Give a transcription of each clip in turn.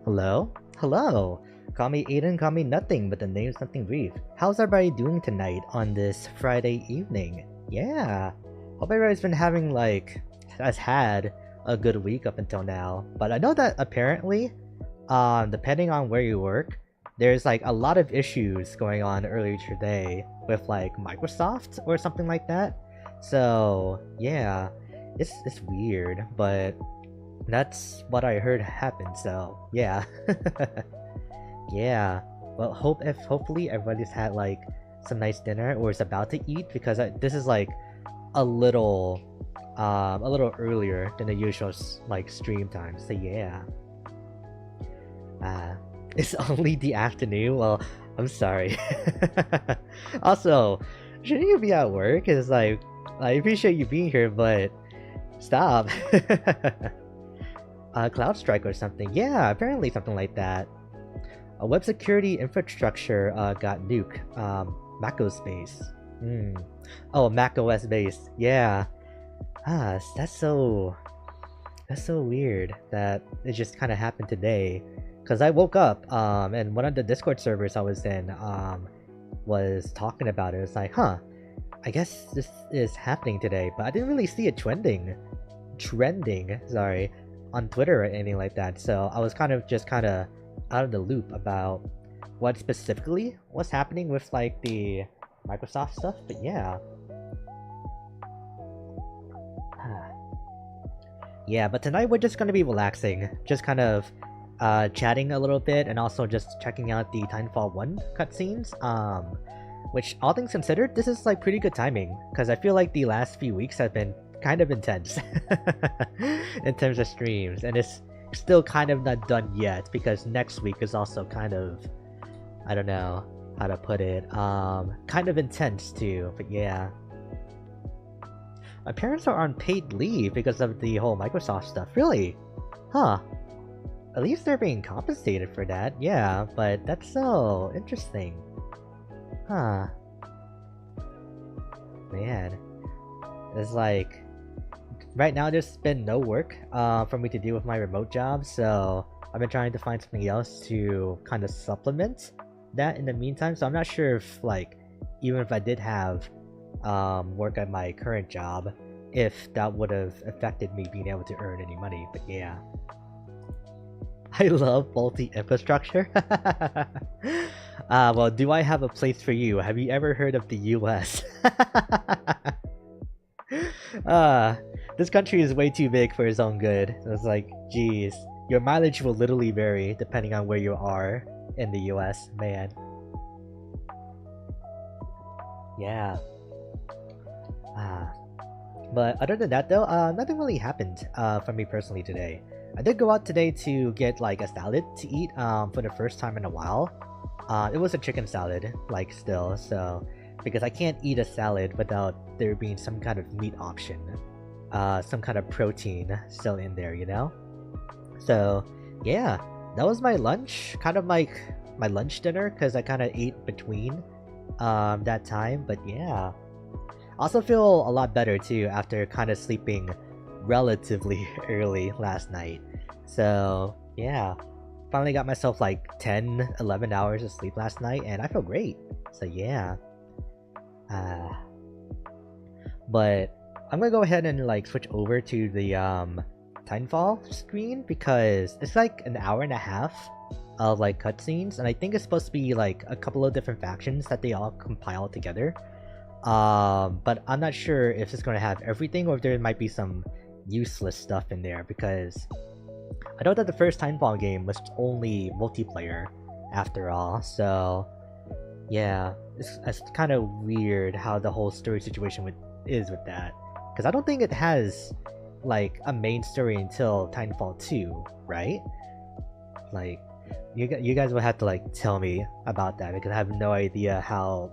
Hello? Hello! Call me Aiden, call me nothing, but the name's nothing brief. How's everybody doing tonight on this Friday evening? Yeah! Hope everybody's been having, has had a good week up until now. But I know that apparently, depending on where you work, there's a lot of issues going on earlier today with Microsoft or something like that. So, yeah. It's weird, but that's what I heard happened, so yeah. Yeah. Well, hopefully everybody's had some nice dinner or is about to eat because this is a little a little earlier than the usual stream time. So yeah. Uh it's only the afternoon. Well, I'm sorry. Also, shouldn't you be at work? It's I appreciate you being here, but stop. Cloud Strike or something. Yeah, apparently something like that. A web security infrastructure got nuked. macOS base. Oh, macOS base. Yeah. That's so weird that it just kind of happened today. Cause I woke up and one of the Discord servers I was in was talking about it. It's huh. I guess this is happening today, but I didn't really see it trending, sorry, on Twitter or anything like that. So I was kind of out of the loop about what specifically was happening with the Microsoft stuff. But yeah. Yeah, but tonight we're just gonna be relaxing, just kind of chatting a little bit and also just checking out the Titanfall 1 cutscenes. Which, all things considered, this is pretty good timing, because I feel like the last few weeks have been kind of intense in terms of streams, and it's still kind of not done yet because next week is also kind of, I don't know how to put it, kind of intense too. But yeah, my parents are on paid leave because of the whole Microsoft stuff. Really? Huh. At least they're being compensated for that. Yeah, but that's so interesting. Huh. Man. It's right now there's been no work for me to do with my remote job, so I've been trying to find something else to kind of supplement that in the meantime. So I'm not sure if even if I did have work at my current job, if that would have affected me being able to earn any money. But yeah. I love faulty infrastructure. Well, do I have a place for you? Have you ever heard of the US? This country is way too big for its own good. It's geez. Your mileage will literally vary depending on where you are in the US, man. Yeah. But other than that though, nothing really happened for me personally today. I did go out today to get a salad to eat for the first time in a while. It was a chicken salad, still, so because I can't eat a salad without there being some kind of meat option, some kind of protein still in there, you know? So yeah, that was my lunch, kind of my lunch dinner, because I kind of ate between that time. But yeah, also feel a lot better too after kind of sleeping relatively early last night. So yeah, finally got myself 10-11 hours of sleep last night and I feel great. So yeah. But I'm gonna go ahead and switch over to the Titanfall screen because it's an hour and a half of cutscenes, and I think it's supposed to be a couple of different factions that they all compile together. But I'm not sure if it's gonna have everything or if there might be some useless stuff in there, because I know that the first Titanfall game was only multiplayer after all. So yeah, it's kind of weird how the whole story situation is with that, because I don't think it has a main story until Titanfall 2, right? You guys will have to tell me about that, because I have no idea how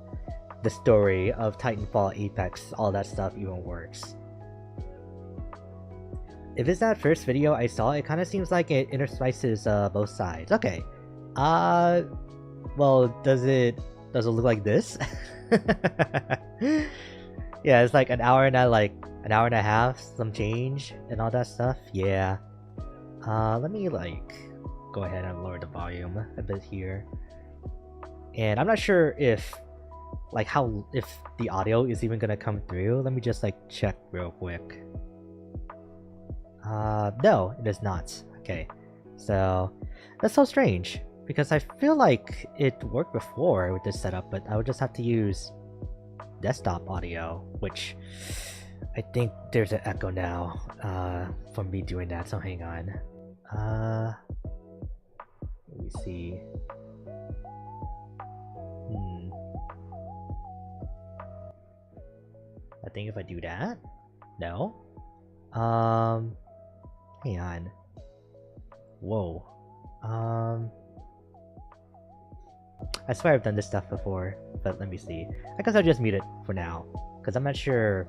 the story of Titanfall, Apex, all that stuff even works. If it's that first video I saw, it kind of seems like it interspices both sides. Okay. Well, does it look like this? Yeah, it's an hour and an hour and a half, some change, and all that stuff. Yeah. Let me go ahead and lower the volume a bit here. And I'm not sure if if the audio is even gonna come through. Let me just like check real quick. No, it is not. Okay, so that's so strange because I feel like it worked before with this setup, but I would just have to use desktop audio, which I think there's an echo now from me doing that, so hang on. Let me see. I think if I do that, no. Hang on. Whoa. I swear I've done this stuff before, but let me see. I guess I'll just mute it for now, because I'm not sure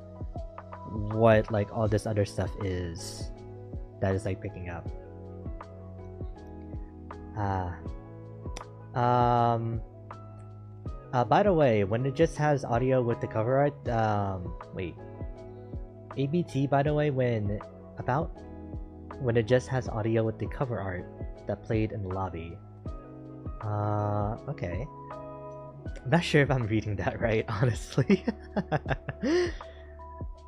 what like all this other stuff is that is like picking up. By the way, when it just has audio with the cover art, wait. ABT, by the way, when it just has audio with the cover art that played in the lobby. Okay. I'm not sure if I'm reading that right, honestly.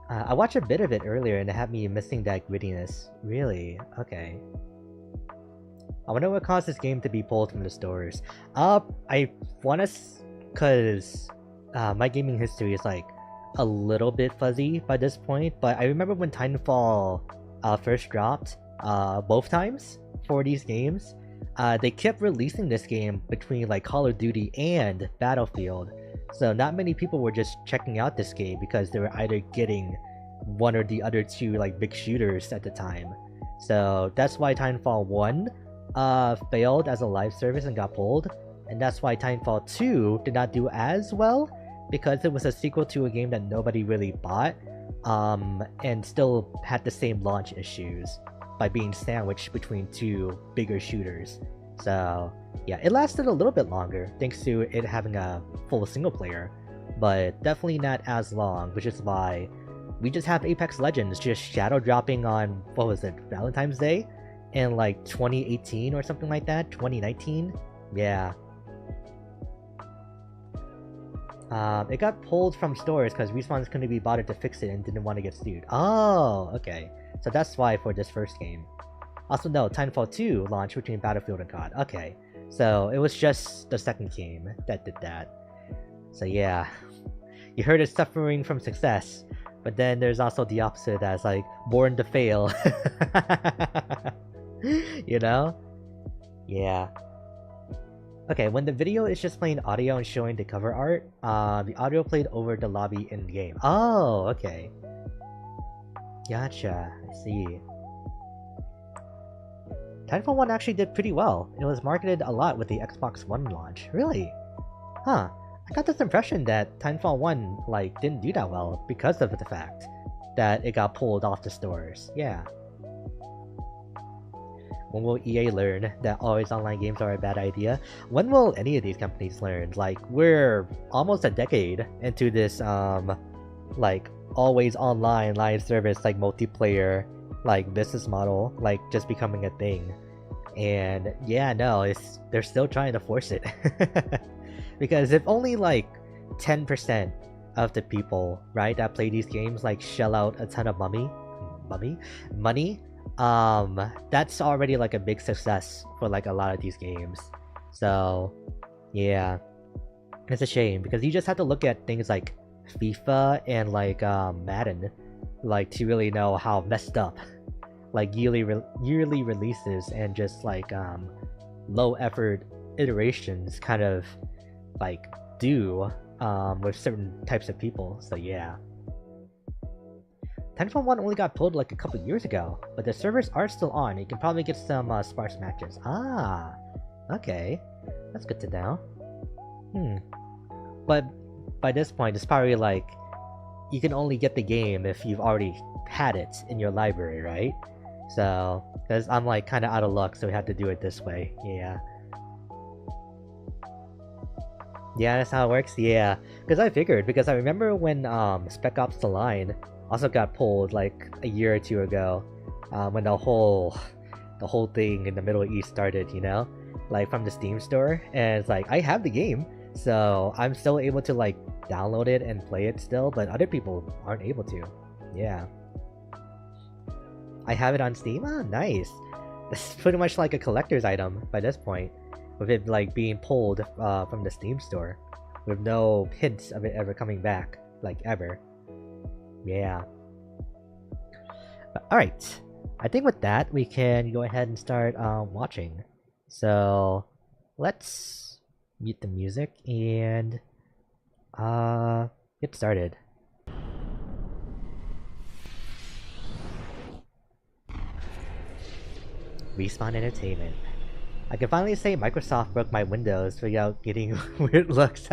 I watched a bit of it earlier and it had me missing that grittiness. Really? Okay. I wonder what caused this game to be pulled from the stores. I wanna cause my gaming history is like a little bit fuzzy by this point, but I remember when Titanfall first dropped, both times for these games, they kept releasing this game between like Call of Duty and Battlefield. So not many people were just checking out this game because they were either getting one or the other two like big shooters at the time. So that's why Titanfall 1 failed as a live service and got pulled, and that's why Titanfall 2 did not do as well, because it was a sequel to a game that nobody really bought, and still had the same launch issues by being sandwiched between two bigger shooters. So yeah, it lasted a little bit longer thanks to it having a full single player, but definitely not as long, which is why we just have Apex Legends just shadow dropping on, what was it, Valentine's Day? In like 2018 or something like that? 2019? Yeah. It got pulled from stores because Respawn's couldn't be bothered to fix it and didn't want to get sued. Oh, okay. So that's why for this first game. Also, no, Titanfall 2 launched between Battlefield and COD. Okay. So it was just the second game that did that. So yeah. You heard it's suffering from success. But then there's also the opposite that's like born to fail. You know? Yeah. Okay, when the video is just playing audio and showing the cover art, the audio played over the lobby in the game. Oh, okay. Gotcha, I see. Titanfall 1 actually did pretty well. It was marketed a lot with the Xbox One launch. Really? Huh. I got this impression that Titanfall 1 like didn't do that well because of the fact that it got pulled off the stores. Yeah. When will EA learn that always online games are a bad idea? When will any of these companies learn? Like, we're almost a decade into this like always online live service like multiplayer like business model like just becoming a thing. And yeah, no, they're still trying to force it. Because if only like 10% of the people, right, that play these games like shell out a ton of money, that's already like a big success for like a lot of these games. So yeah, it's a shame because you just have to look at things like FIFA and like Madden like to really know how messed up like yearly releases and just like low effort iterations kind of like do with certain types of people. So yeah, Titanfall 1 only got pulled like a couple years ago, but the servers are still on. You can probably get some sparse matches. Ah, okay, that's good to know. But by this point, it's probably like you can only get the game if you've already had it in your library, right? So, because I'm like kind of out of luck, so we had to do it this way. Yeah. Yeah, that's how it works. Yeah, because I figured, because I remember when Spec Ops: The Line also got pulled like a year or two ago, when the whole the whole thing in the Middle East started, you know? Like from the Steam store, and it's like, I have the game, so I'm still able to like download it and play it still, but other people aren't able to. Yeah. I have it on Steam? Oh, nice. This is pretty much like a collector's item by this point, with it like being pulled from the Steam store, with no hints of it ever coming back, like ever. Yeah. But, alright, I think with that we can go ahead and start watching. So let's mute the music and get started. Respawn Entertainment. I can finally say Microsoft broke my Windows without getting weird looks.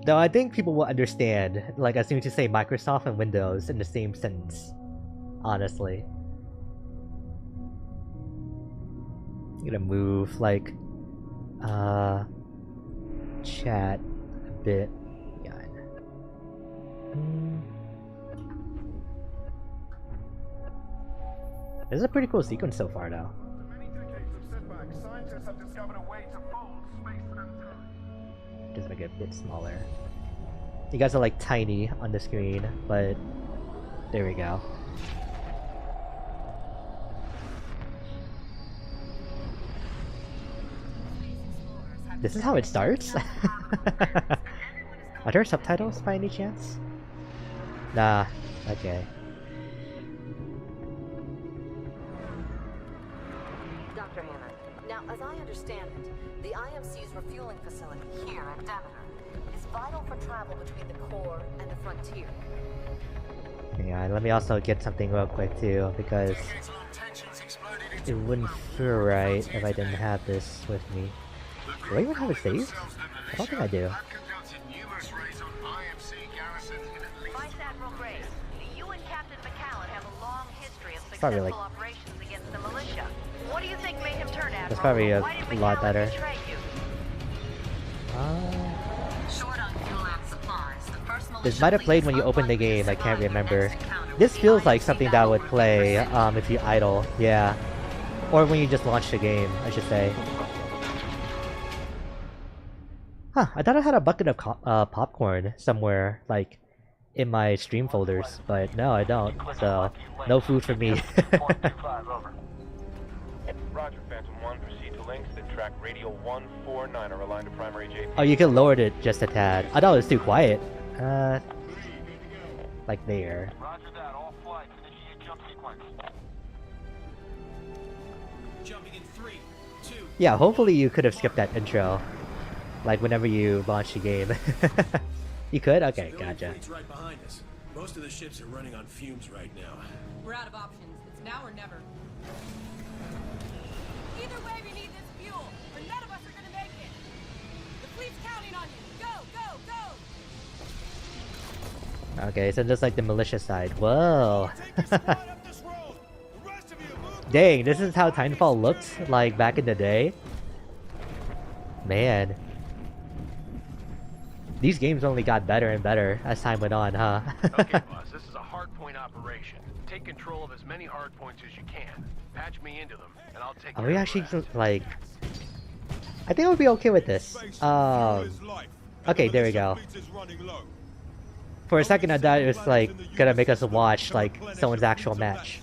Though I think people will understand, like as soon as you say Microsoft and Windows in the same sentence. Honestly. I'm gonna move like chat a bit. This is a pretty cool sequence so far, though. Just make it a bit smaller. You guys are like tiny on the screen, but there we go. This is how it starts? Are there subtitles by any chance? Nah, okay. Dr. Hammond, now as I understand it, the IMC's refueling facility here at Demeter is vital for travel between the core and the frontier. Yeah, and let me also get something real quick too, because it wouldn't feel right if I didn't have this with me. Do I even have a save? I don't think I do. Vice Admiral Grace, you and Captain McCallan have a long history of Probably successful like operations against the militia. What do you think made him turn, Admiral? that's probably a Why did lot McCallan better. betray you? Short on fuel and supplies. The first This might have played when you opened the game, I can't remember. This feels like something that would play if you idle, yeah. Or when you just launch the game, I should say. Huh, I thought I had a bucket of popcorn somewhere, like, in my stream folders, but no, I don't, so no food for me. Roger, Phantom 1, proceed to links, then track radio 149 are aligned to primary JP. Oh, you can lower it just a tad. I thought it was too quiet. Like there. Roger that, all flights, initiate jump sequence. Jumping in 3, 2. Yeah, hopefully you could have skipped that intro. Like whenever you launch the game. You could? Okay, gotcha. Right behind us. Most of the ships are running on fumes right now. We're out of options. It's now or never. Either way, we need this fuel, or none of us are gonna make it. The fleet's counting on you. Go, go, go! Okay, so just like the militia side. Whoa. Dang, this is how Titanfall looked like back in the day. Man. These games only got better and better as time went on, huh? Okay, boss, this is a hardpoint operation. Take control of as many hardpoints as you can. Patch me into them, and I'll take Are care we of the actually rest. like... I think I'll be okay with this. Okay, there we go. For a second I thought it was like gonna make us watch like someone's actual match.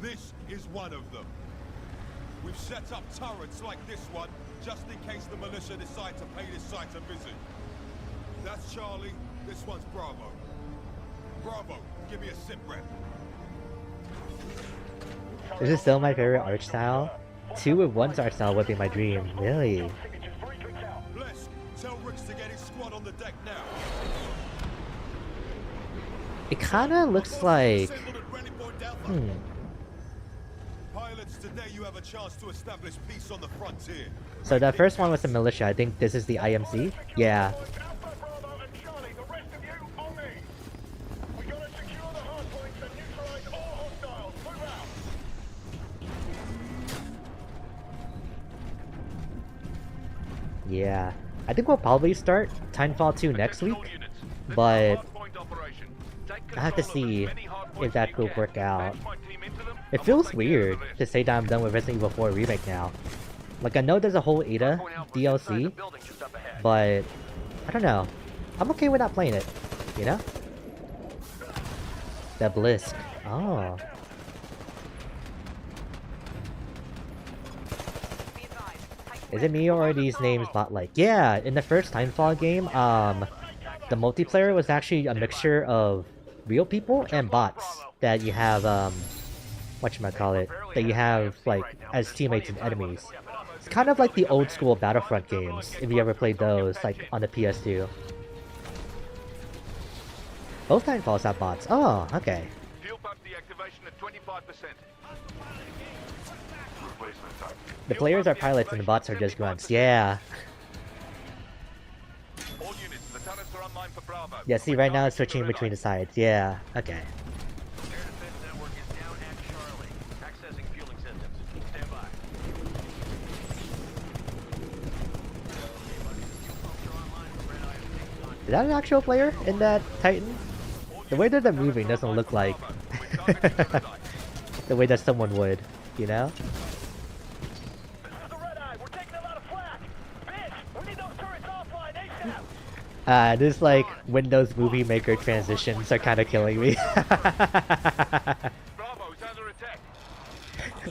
This is one of them. We've set up turrets like this one just in case the militia decide to pay this site a visit. That's Charlie, this one's Bravo. Bravo, give me a sit rep. This is still my favorite art style. 2 with 1's art style would be my dream. Really? Bless, tell Ricks to get his squad on the deck now. It kinda looks like... Pilots, today you have a chance to establish peace on the frontier. So that first one was the militia. I think this is the IMC? Yeah. Yeah. I think we'll probably start Titanfall 2 next week, but I have to see if that could work out. It feels weird to say that I'm done with Resident Evil 4 Remake now. Like, I know there's a whole Ada DLC, but I don't know. I'm okay with not playing it, you know? The Blisk. Oh. Is it me or are these names bot-like? Yeah, in the first Titanfall game, the multiplayer was actually a mixture of real people and bots that you have, whatchamacallit, that you have, like, as teammates and enemies. It's kind of like the old school Battlefront games, if you ever played those, like, on the PS2. Both Titanfalls have bots. Oh, okay. Fuel pump deactivation at 25%. The players are pilots and the bots are just grunts. Yeah. All units, the turrets are online for Bravo. Yeah, see, right now it's switching between the sides. Yeah, okay. Air defense network is down at Charlie. Accessing fueling systems. Stand by. Is that an actual player in that Titan? The way that they're moving doesn't look like the way that someone would, you know? This like Windows Movie Maker transitions are kind of killing me.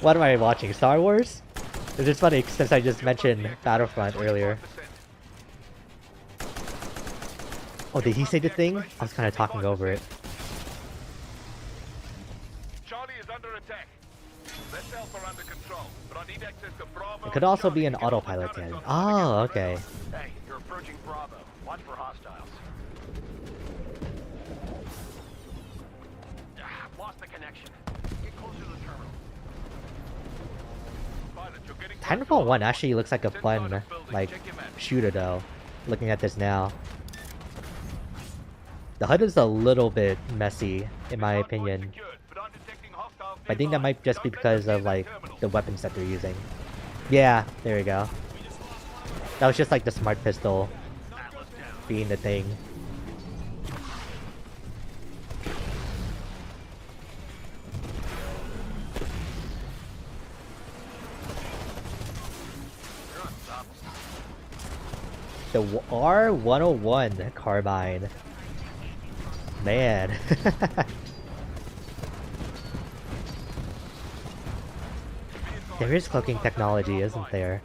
What am I watching? Star Wars? It's just funny since I just mentioned Battlefront earlier. Oh, did he say the thing? I was kind of talking over it. Charlie is under attack. Let's help her under control, but I need access to Bravo. It could also be an autopilot then. Oh, okay. Hey, you're approaching Bravo. Watch for hostiles. Lost the connection. Get closer to the terminal. Pilot, you're getting Titanfall 1 actually looks like a fun, like, shooter though. Looking at this now. The HUD is a little bit messy, in my opinion. I think that might just be because of, like, the weapons that they're using. Yeah, there we go. That was just like the smart pistol being the thing. The R101 carbine. Man. There is cloaking technology, isn't there?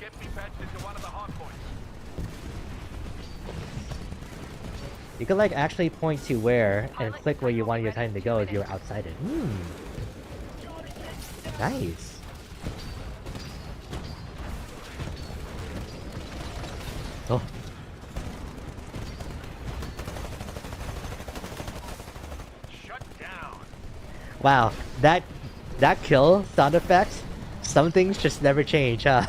You could like actually point to where and click where you want your Titan to go if you're outside it. Nice. Oh. Shut down. Wow, that kill sound effects, some things just never change, huh?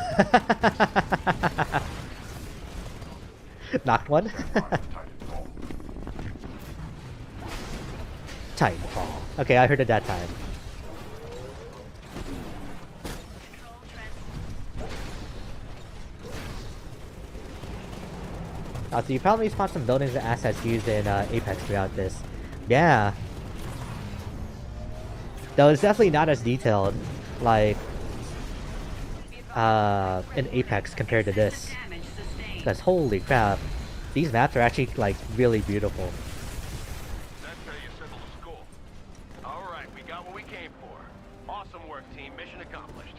Knocked one. Titanfall. Okay, I heard it that time. So you probably spot some buildings and assets used in Apex throughout this. Yeah. Though it's definitely not as detailed, like, in Apex compared to this. Because holy crap, these maps are actually, like, really beautiful. That's how you settle the score. Alright, we got what we came for. Awesome work, team. Mission accomplished.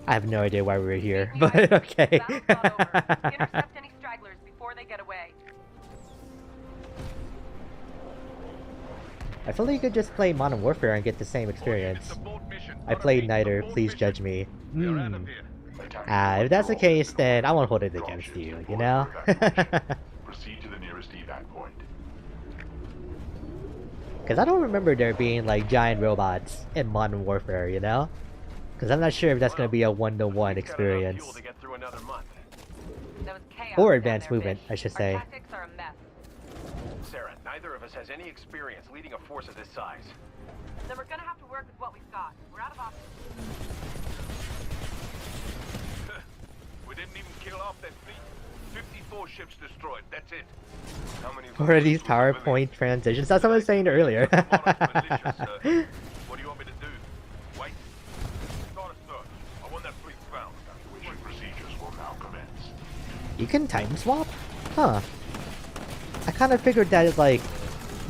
I have no idea why we were here, but okay. Intercept any stragglers before they get away. I feel like you could just play Modern Warfare and get the same experience. I played neither, please judge me. If that's the case, then I won't hold it against you, you know? Proceed to the nearest evac point. Because I don't remember there being, like, giant robots in Modern Warfare, you know? Because I'm not sure if that's going to be a one-to-one experience. Or advanced movement, I should say. Sarah, neither of us has any experience leading a force of this size. Then we're gonna have to work with what we've got. We're out of options. We didn't even kill off that fleet. 54 ships destroyed, that's it. How many What are these PowerPoint transitions? That's what I was saying earlier. You can Titan swap? Huh. I kind of figured that it's like,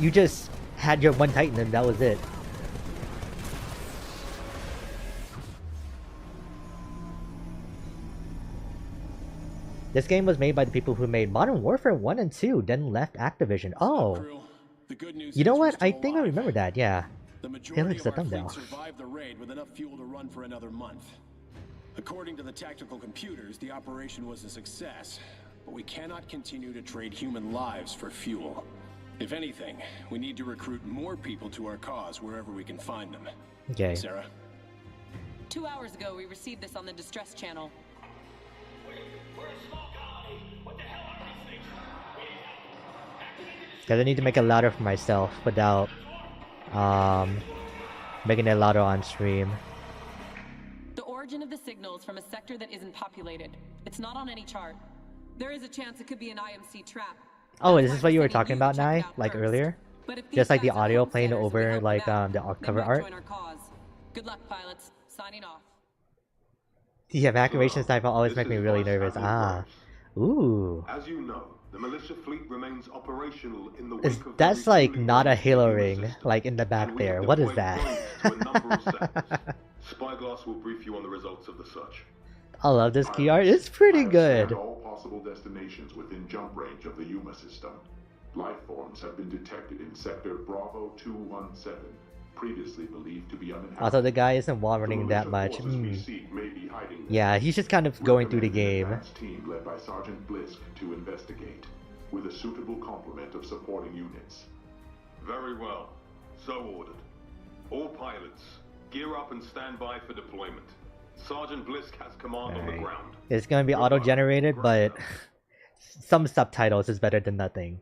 you just had your one Titan and that was it. This game was made by the people who made Modern Warfare 1 and 2, then left Activision. Oh. You know what? I think I remember that, yeah. The majority of the our thumbnail. fleet survived the raid with enough fuel to run for another month. According to the tactical computers, the operation was a success, but we cannot continue to trade human lives for fuel. If anything, we need to recruit more people to our cause wherever we can find them. Okay. Sarah? 2 hours ago, we received this on the distress channel. We're a small colony. What the hell are these things? Because I need to make it louder for myself without making it louder on stream. The origin of the signal is from a sector that isn't populated. It's not on any chart. There is a chance it could be an IMC trap. Oh, That's is why this what you we're were sending talking to about, check it Nai? out Like first. earlier? But if these Just like the guys are audio playing homesteaders, we over help like them the out. They cover might art? join our cause. Good luck, pilots. Signing off. The evacuation sniper always This make me is really Vice nervous. Admiral Ah. Gross. Ooh. As you know, the militia fleet remains operational in the wake Is of the that's like refueling not a run of the Halo Humor ring, system, like in the back and we have there. What is deployed that? drones to a number of sectors. Spyglass will brief you on the results of the search. I love this key art. It's pretty I have good. scanned all possible destinations within jump range of the Yuma system. Life forms have been detected in sector Bravo 217, previously believed to be uninhabited. Also, the guy isn't wall The running that militia much. forces we seek may be hiding there. Yeah, he's just kind of going through the Recommend an game. advanced team led by Sergeant Blisk to investigate, with a suitable complement of supporting units. Very well. So ordered. All pilots, gear up and stand by for deployment. Sergeant Blisk has command on the Alright. ground. It's gonna be Good luck. auto-generated, but some subtitles is better than nothing.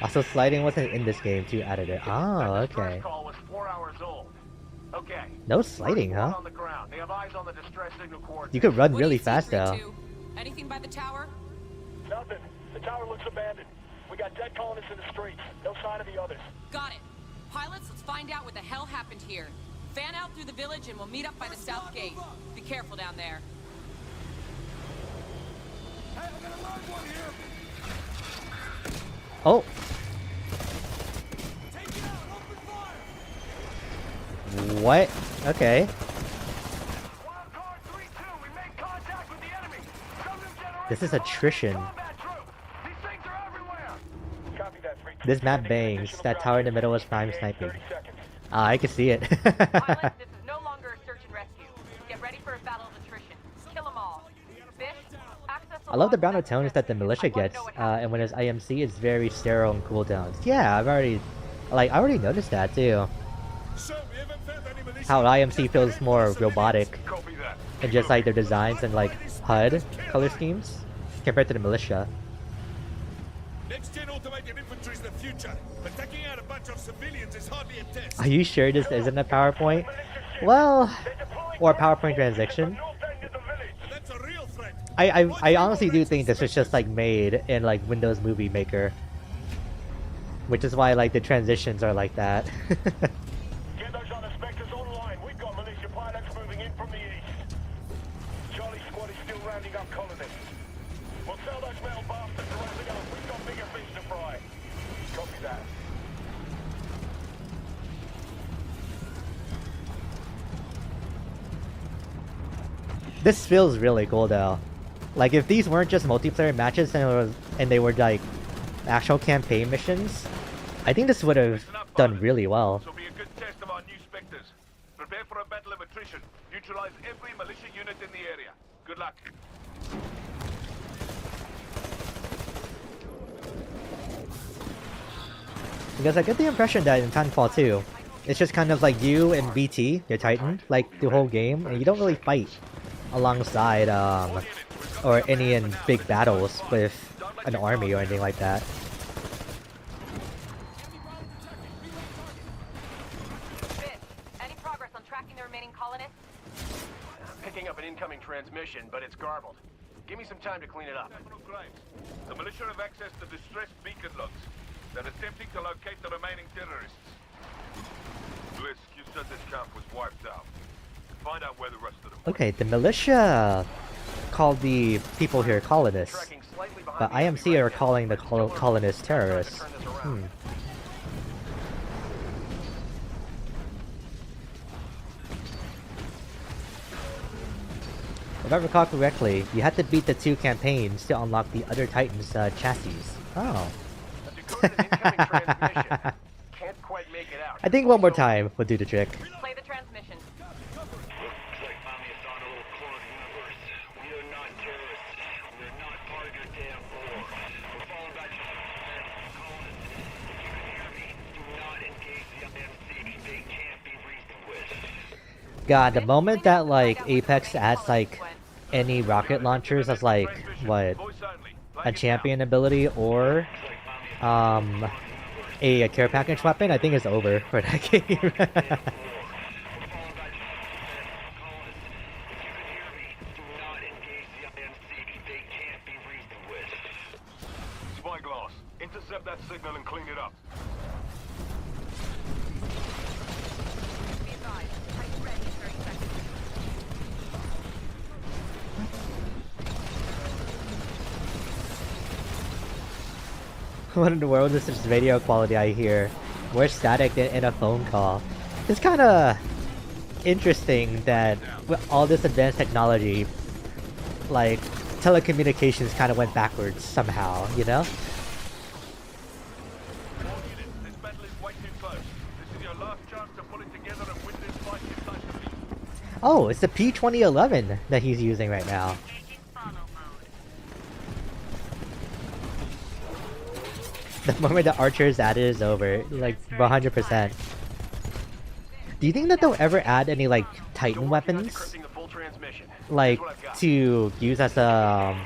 Also, sliding wasn't in this game too. Added it. Oh, okay. First call was 4 hours old. Okay. No sliding, huh? On the ground. They have eyes on the distress signal coordinates. You could run What do really you see, fast though. 3-2? Anything by the tower? Nothing. The tower looks abandoned. We got dead colonists in the streets. No sign of the others. Got it. Pilots, let's find out what the hell happened here. Fan out through the village and we'll meet up by the south gate. Be careful down there. Hey, I'm gonna load one here. Oh, Take it out. Open fire. what? Okay. Wild card 3-2. We made contact with the enemy. Some new generation This is attrition. combat troops. These things are everywhere. Copy that, 3-2. This map Sending bangs. additional That tower in the middle is prime dropships. sniping. 30 seconds. Ah, I can see it. Pilots, this is no longer a search and rescue. Get ready for a battle of attrition. Kill them all. Fish, access I love the brown tones that the militia gets, and when it's IMC, it's very sterile and cooldowns. Yeah, I already noticed that too. So, we haven't found any militia. How IMC feels more robotic Copy that. and just like their designs and like HUD color schemes compared to the militia. Next-gen automated infantry is the future, but taking out a bunch of civilians is hardly a test. Are you sure this isn't a PowerPoint? Well, or a PowerPoint transition. That's a real threat. I honestly do think this was just like made in like Windows Movie Maker, which is why like the transitions are like that. Get those other Spectres online. We've got militia pilots moving in from the east. Charlie squad is still rounding up colonists. We'll tell those metal bastards to round it up. We've got bigger fish to fry. Copy that. This feels really cool though. Like if these weren't just multiplayer matches and they were like actual campaign missions, I think this would have done really well. This will be a good test of our new Spectres. Prepare for a battle of attrition. Neutralize every militia unit in the area. Good luck. Because I get the impression that in Titanfall 2, it's just kind of like you and BT, your Titan, like the whole game, and you don't really fight alongside or any in big battles with an army or anything like that. Fish, any progress on tracking the remaining colonists? Picking up an incoming transmission, but it's garbled. Give me some time to clean it up. The militia have access to distressed beacon logs. They're attempting to locate the remaining terrorists. Blisk, you said this camp was wiped out. Find out where the rest of them Okay, the militia called the people here colonists, but IMC are calling the colonists terrorists. If I recall correctly, you had to beat the 2 campaigns to unlock the other Titan's chassis. Oh. I think one more time would do the trick. Play the transmission. God, the moment that like Apex adds like any rocket launchers as like what a champion ability or a care package weapon, I think it's over for that game. Spyglass, intercept that signal and clean it up. What in the world is this video quality I hear? More static than in a phone call. It's kinda interesting that with all this advanced technology, like, telecommunications kinda went backwards somehow, you know? Oh, it's the P2011 that he's using right now. The moment the archer is added is over, like 100%. Do you think that they'll ever add any like Titan weapons, like to use as a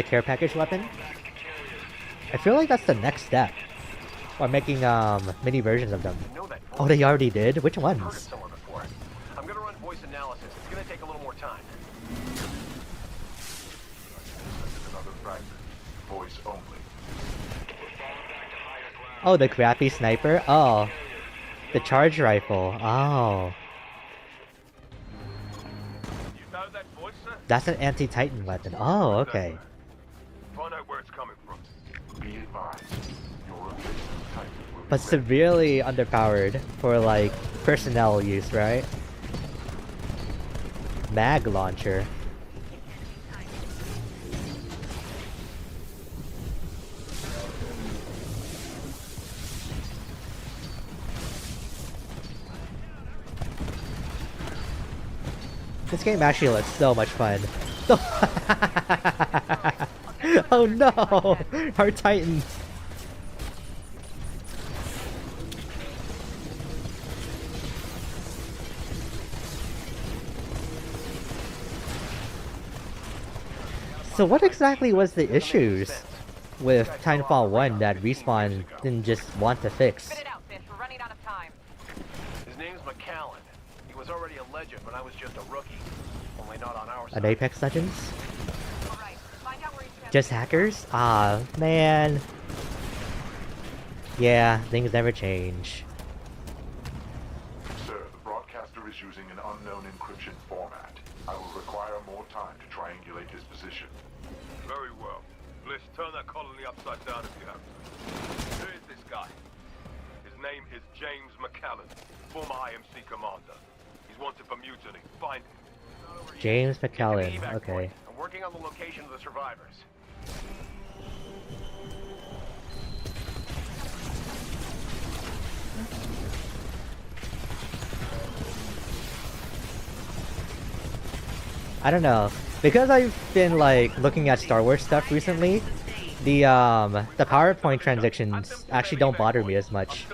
care package weapon? I feel like that's the next step, or making mini versions of them. Oh, they already did? Which ones? I'm gonna run voice analysis. It's gonna take a little more time. Another fragment. Voice only. Oh, the crappy sniper? Oh. The charge rifle. Oh. You know that voice, sir? That's an anti-Titan weapon. Oh, okay. Find out where it's coming from. Be advised. Your replacement Titan will be But severely underpowered for like personnel use, right? Mag launcher. This game actually looks so much fun. Oh no! Our Titan! So what exactly was the issues with Titanfall 1 that Respawn didn't just want to fix? Spit it out, Fish. We're running out of time. His name's McAllen. He was already a legend when I was just a rookie. Only not on our side. An Apex Legends? All right. Find out where he's Just hackers? Ah, man. Yeah, things never change. Sir, the broadcaster is using an unknown encryption format. I will require more time to triangulate his position. Very well. Bliss, turn that colony upside down if you have to. Who is this guy? His name is James McAllen, former IMC commander. He's wanted for mutiny. Find him. James McAllen, okay. I'm working on the location of the survivors. I don't know. Because I've been like looking at Star Wars stuff recently, the PowerPoint transitions actually don't bother me as much.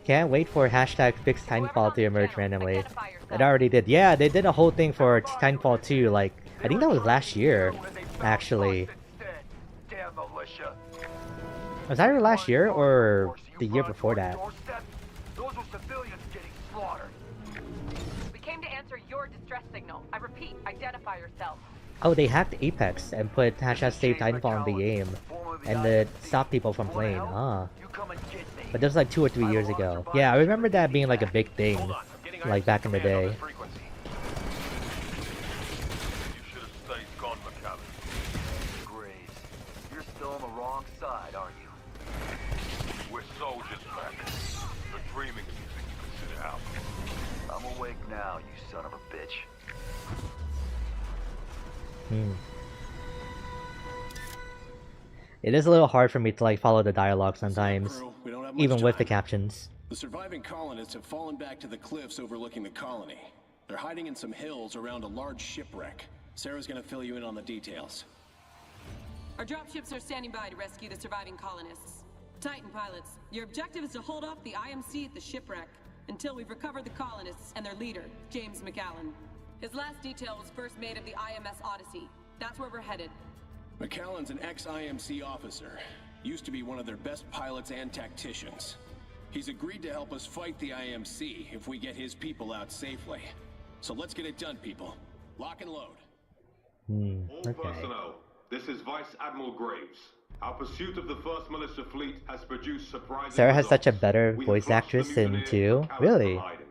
Can't wait for hashtag fix Titanfall to emerge randomly. It already did. Yeah, they did a whole thing for Titanfall 2, like, I think that was last year, actually. Was that last year, or the year before that? Those were civilians getting slaughtered. We came to answer your distress signal. I repeat, identify yourself. Oh, they hacked Apex and put hashtag save Titanfall in the game, and it stopped people from playing. Ah. But that was like 2 or 3 years ago. Yeah, I remember that being like a big thing, like back in the day. You should have stayed gone, McCallum. Graves, you're still on the wrong side, aren't you? We're soldiers, Mac. The dreaming you think you can sit out. I'm awake now, you son of a bitch. It is a little hard for me to like follow the dialogue sometimes, We don't have much even with the time. captions. The surviving colonists have fallen back to the cliffs overlooking the colony. They're hiding in some hills around a large shipwreck. Sarah's gonna fill you in on the details. Our dropships are standing by to rescue the surviving colonists. Titan pilots, your objective is to hold off the IMC at the shipwreck until we've recovered the colonists and their leader, James McAllen. His last detail was first made of the IMS Odyssey. That's where we're headed. McAllen's an ex-IMC officer. Used to be one of their best pilots and tacticians. He's agreed to help us fight the IMC if we get his people out safely. So let's get it done, people. Lock and load. All personnel, this is Vice Admiral Graves. Our pursuit of the first militia fleet has produced surprising Sarah has such a results. better We have voice crushed the actress in mutineers 2. McAllen Really? provided.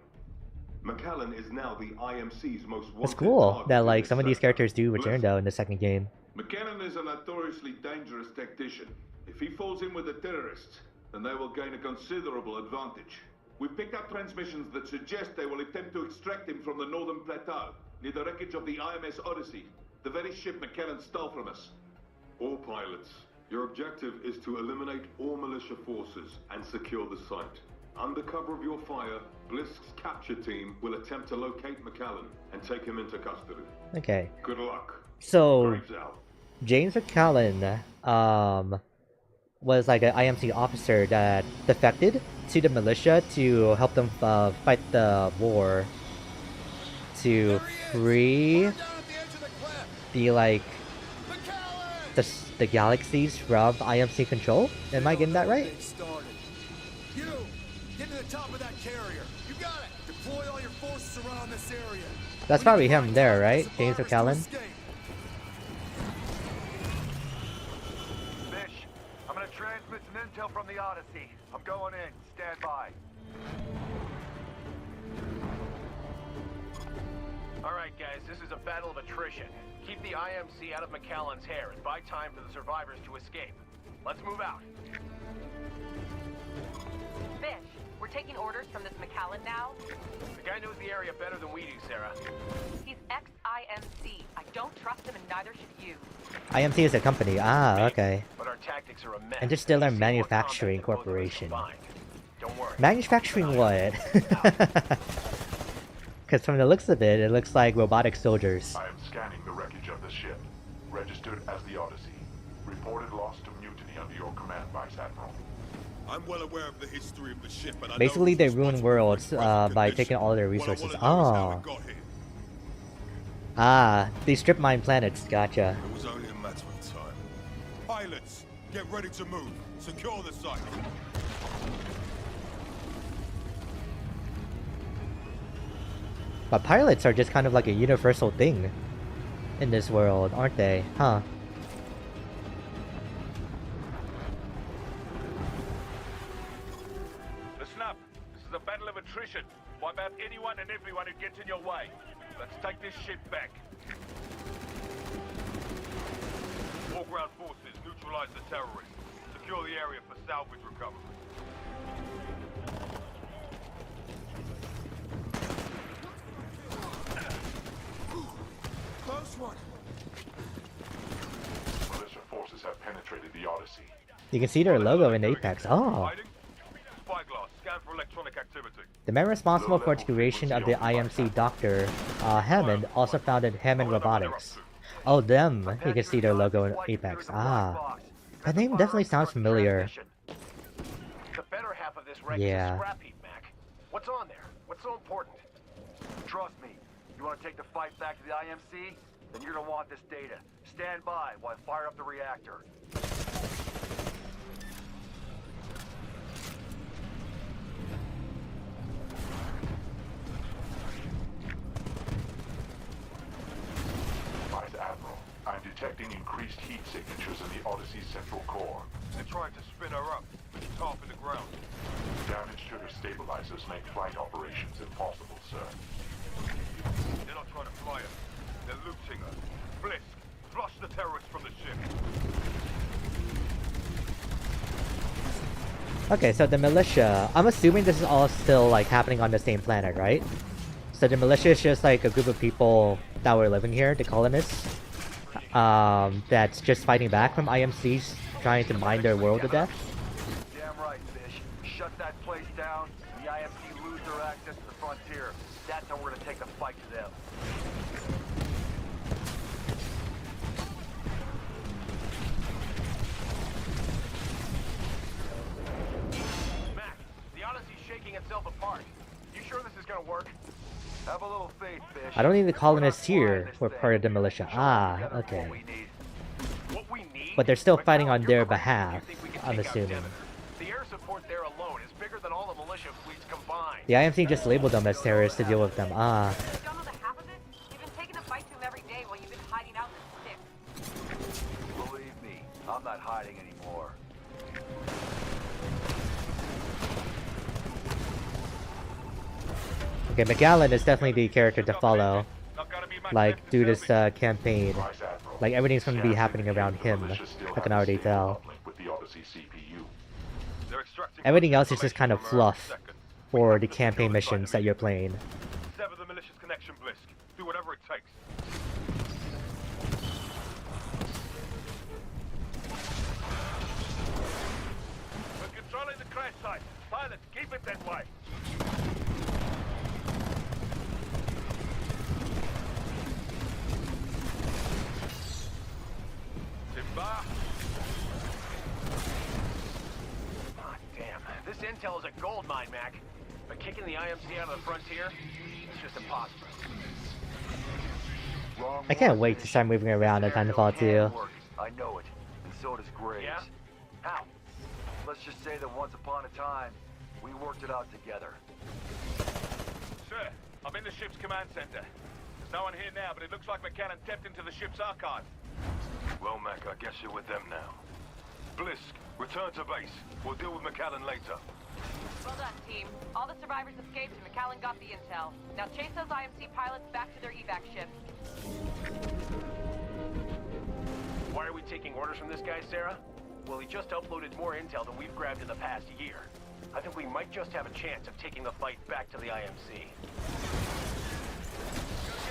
McAllen is now the IMC's most wanted It's cool target that in like this some of these sector. characters do return though in the second game. McAllen is a notoriously dangerous tactician. If he falls in with the terrorists, then they will gain a considerable advantage. We've picked up transmissions that suggest they will attempt to extract him from the northern plateau, near the wreckage of the IMS Odyssey, the very ship McAllen stole from us. All pilots, your objective is to eliminate all militia forces and secure the site. Under cover of your fire, Blisk's capture team will attempt to locate McAllen and take him into custody. Okay. Good luck. So Graves out. James McAllen was like an IMC officer that defected to the militia to help them fight the war to free the like the galaxies from IMC control. Am I getting that right? You, get to the top of that carrier. You got it. Deploy all your forces around this area. That's probably him there, right? James McAllen. Bish, I'm gonna transmit some intel from the Odyssey. I'm going in. Stand by. Alright guys, this is a battle of attrition. Keep the IMC out of McAllen's hair and buy time for the survivors to escape. Let's move out. Bish, we're taking orders from this McAllen now. The guy knows the area better than we do, Sarah. He's ex-IMC. I don't trust him and neither should you. IMC is a company. Ah, okay. But our tactics are a mess. Interstellar We've seen more Manufacturing combat than both of us Corporation. combined. Don't worry. Manufacturing what? Because from the looks of it, it looks like robotic soldiers. I am scanning the wreckage of the ship. Registered as the Odyssey. Reported loss to mutiny under your command, Vice Admiral. I'm well aware of the history of the ship, and I Basically, know they who's ruin responsible for worlds its present by condition. taking all their What I resources. wanna know is how Oh, it got here. ah, they strip mine planets. Gotcha. It was only a matter of time. Pilots, get ready to move. Secure the site. But pilots are just kind of like a universal thing in this world, aren't they? Huh? Listen up. This is a battle of attrition. Wipe out anyone and everyone who gets in your way. Let's take this ship back. All ground forces, neutralize the terrorists. Secure the area for salvage recovery. Close one. Militia forces have penetrated the Odyssey. You can see their logo in Apex. Oh, Hiding? Spyglass, scan for electronic activity. the man responsible for the creation of the IMC Dr. Hammond also founded Hammond Robotics. Oh, them. You can see their logo in Apex. Ah, that name definitely sounds familiar. The better half of this wreck Yeah. is a scrap heap, Mac. What's on there? What's so important? Trust me. You want to take the fight back to the IMC? Then you're gonna want this data. Stand by while I fire up the reactor. Vice Admiral, detecting increased heat signatures in the Odyssey's central core. They're trying to spin her up, but she's half in the ground. Damage to her stabilizers make flight operations impossible, sir. They're not trying to fly her. They're looting her. Blisk, flush the terrorists from the ship. Okay, so the militia, I'm assuming this is all still like happening on the same planet, right? So the militia is just like a group of people that were living here, the colonists, that's just fighting back from IMCs trying to mine their world to death. Damn right, Fish. Shut that place down, and the IMC lose their access to the frontier. That's how we're gonna take the fight to them. Mac, the Odyssey's shaking itself apart. You sure this is gonna work? Have a little faith, Fish. I don't think the colonists here were part of the militia. Ah, okay. What we need? But they're still fighting on their behalf, I'm assuming. The air support there alone is bigger than all the militia fleets combined. The IMC just labeled them as terrorists to deal with them. Ah. You don't know the half of it? You've been taking a fight to him every day while you've been hiding out in the sticks. Believe me, I'm not hiding anymore. Okay, McAllen is definitely the character to follow. Like, through this campaign. Like, everything's going to be happening around him. I can already tell. Everything else is just kind of fluff for the campaign missions that you're playing. Sever the militia's connection, Blisk. Do whatever it takes. We're controlling the crash site. Pilots, keep it that way. Timber. Ah, damn. This intel is a gold mine, Mac. But kicking the IMC out of the frontier, it's just impossible. I can't wait to start moving around in Titanfall 2. I know it, and so does Graves. Yeah? How? Let's just say that once upon a time, we worked it out together. Sir, I'm in the ship's command center. There's no one here now, but it looks like McCann tapped into the ship's archive. Well, Mac, I guess you're with them now. Blisk, return to base. We'll deal with McAllen later. Well done, team. All the survivors escaped and McAllen got the intel. Now chase those IMC pilots back to their evac ships. Why are we taking orders from this guy, Sarah? Well, he just uploaded more intel than we've grabbed in the past year. I think we might just have a chance of taking the fight back to the IMC.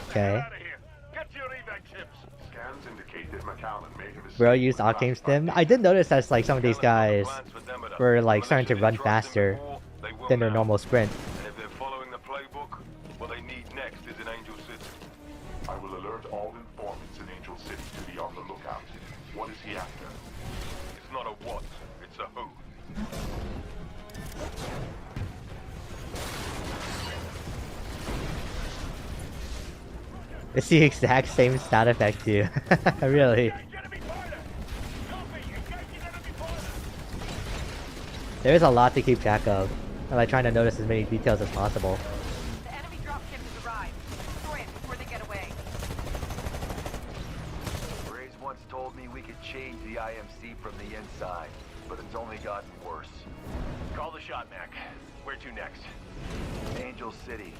Okay. Get out of here! Get to your evac ships! Scans indicate that McAllen made a mistake. Bro used Octane Stim. I did notice that like some of these guys were like starting to run faster than their normal sprint. And if they're following the playbook, what they need next is in Angel City. I will alert all informants in Angel City to be on the lookout. What is he after? It's not a what, it's a who. It's the exact same sound effect too. Really. There is a lot to keep track of. I'm like trying to notice as many details as possible. The enemy dropship has arrived. Destroy it before they get away. Graves once told me we could change the IMC from the inside, but it's only gotten worse. Call the shot, Mac. Where to next? Angel City.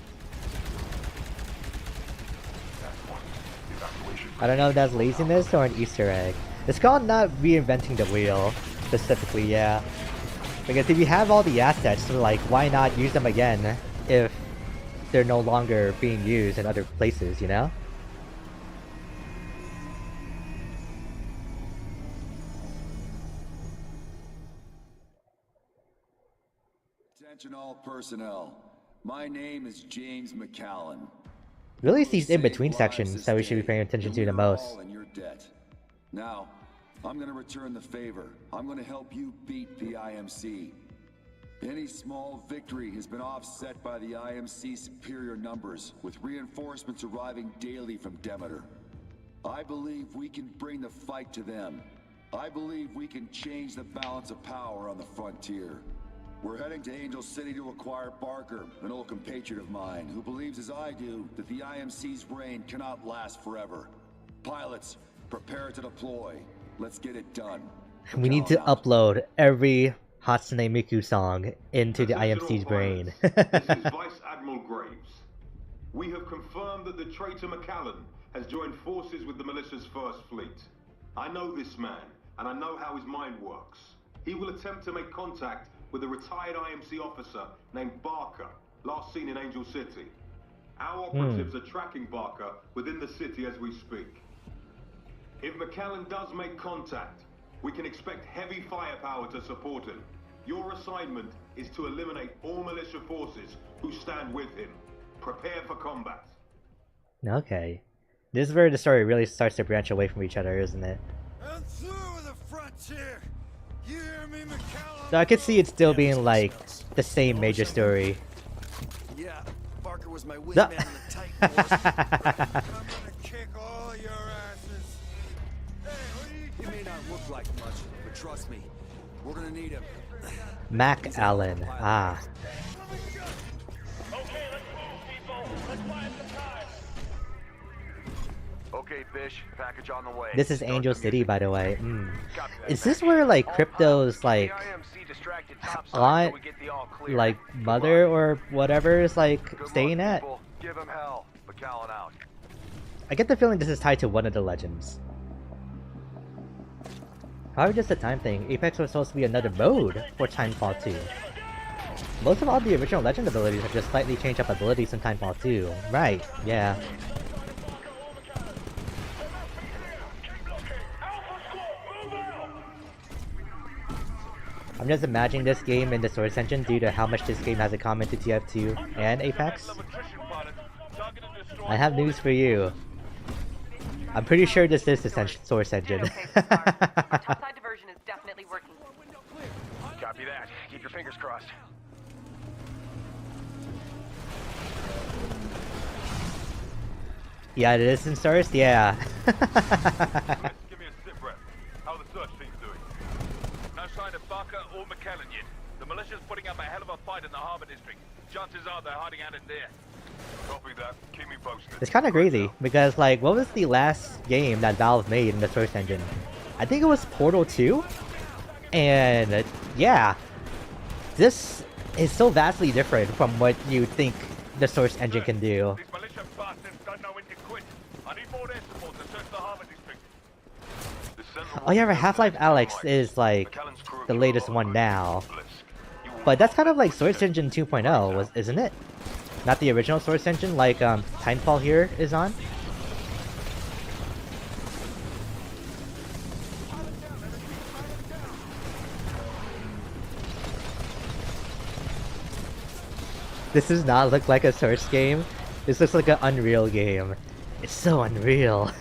I don't know if that's laziness or an Easter egg. It's called not reinventing the wheel, specifically, yeah. Because if you have all the assets, like, why not use them again if they're no longer being used in other places, you know? Attention all personnel. My name is James McAllen. Really, it's these in-between sections that we should be paying attention to the most. In your debt. Now, I'm gonna return the favor. I'm gonna help you beat the IMC. Any small victory has been offset by the IMC's superior numbers, with reinforcements arriving daily from Demeter. I believe we can bring the fight to them. I believe we can change the balance of power on the frontier. We're heading to Angel City to acquire Barker, an old compatriot of mine, who believes as I do that the IMC's reign cannot last forever. Pilots, Prepare to deploy. Let's get it done. We need to upload every Hatsune Miku song into the IMC's brain. This is Vice Admiral Graves. We have confirmed that the traitor McAllen has joined forces with the militia's First Fleet. I know this man, and I know how his mind works. He will attempt to make contact with a retired IMC officer named Barker, last seen in Angel City. Our operatives are tracking Barker within the city as we speak. If McAllen does make contact, we can expect heavy firepower to support him. Your assignment is to eliminate all militia forces who stand with him. Prepare for combat. Okay. This is where the story really starts to branch away from each other, isn't it? And through the frontier. You hear me, McAllen? So I could see it still being like the same major story. Yeah, Barker was my wingman in the Titan Wars. I'm gonna kick all your asses. Hey, what are you He may not look like much, but trust me, we're gonna need him. Mac Allen. Ah. Okay, let's move, people. Let's buy some time. Okay, Fish, package on the way. This is Angel City, by the way. Is this where like Crypto's like aunt, like mother or whatever is like staying at? Give him hell. McAllen out. I get the feeling this is tied to one of the legends. Probably just a time thing. Apex was supposed to be another mode for Titanfall 2. Most of all the original legend abilities have just slightly changed up abilities in Titanfall 2. Right, yeah. I'm just imagining this game in the Source Engine due to how much this game has in common to TF2 and Apex. I have news for you. I'm pretty sure this is the Source Engine. Topside diversion is definitely working. Copy that. Keep your fingers crossed. Yeah, it is in Source? Yeah. Give me a sit rep. How are the search teams doing? No sign of Barker or McAllen yet. The militia's putting up a hell of a fight in the harbor district. Chances are they're hiding out in there. Copy that. Keep me posted. It's kind of crazy, because like, what was the last game that Valve made in the Source Engine? I think it was Portal 2? And yeah, this is so vastly different from what you think the Source Engine can do. These militia bastards don't know when to quit. I need more air support to search the harbor district. Oh yeah, Half-Life Alyx is like the latest one now. But that's kind of like Source Engine 2.0, isn't it? Not the original Source Engine like Titanfall here is on? This does not look like a Source game. This looks like an Unreal game. It's so unreal.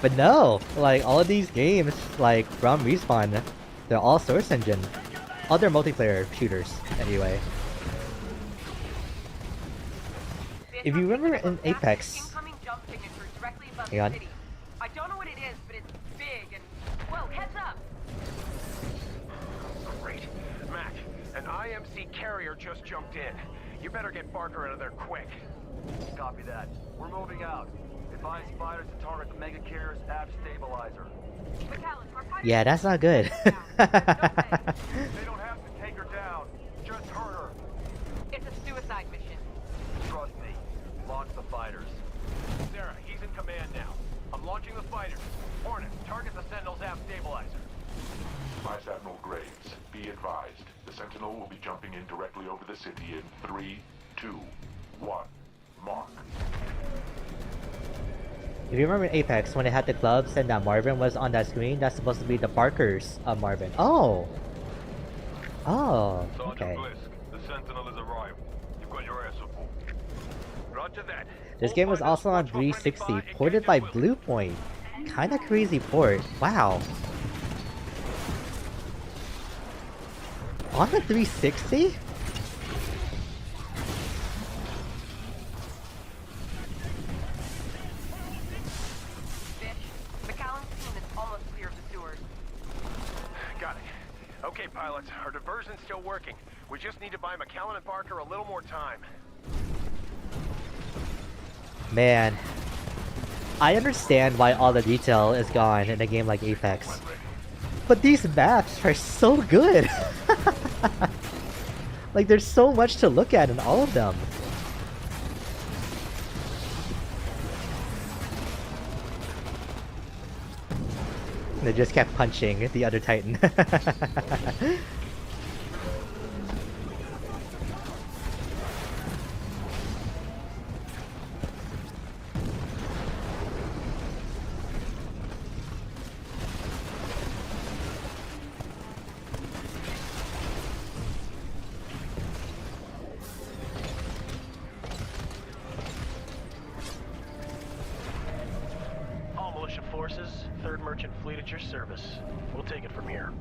But no, like all of these games, like from Respawn, they're all Source Engine. Other multiplayer shooters, anyway. If you remember in Apex, hang on. I don't know what it is, but it's big and whoa, heads up. Great. Mac, an IMC carrier just jumped in. You better get Barker out of there quick. Copy that. We're moving out. Advise fighters to target the mega carrier's app stabilizer. Yeah, that's not good. They don't have to take her down. Just hurt her. It's a suicide mission. Trust me. Launch the fighters. Sarah, he's in command now. I'm launching the fighters. Hornet, target the Sentinel's app stabilizer. Vice Admiral Graves, be advised. The Sentinel will be jumping in directly over the city in 3, 2, 1. Mark. If you remember in Apex, when it had the clubs and that Marvin was on that screen, that's supposed to be the Barkers of Marvin. Oh! Oh, okay. The Sentinel has arrived. You've got your air support. Roger that. This game was also on 360, ported by Bluepoint. Kinda crazy port. Wow. On the 360? Got it. Okay, pilots, our diversion's still working. We just need to buy McAllen and Barker a little more time. Man. I understand why all the detail is gone in a game like Apex, but these maps are so good. Like, there's so much to look at in all of them. They just kept punching the other Titan. All militia forces, 3rd Merchant Fleet at your service. We'll take it from here.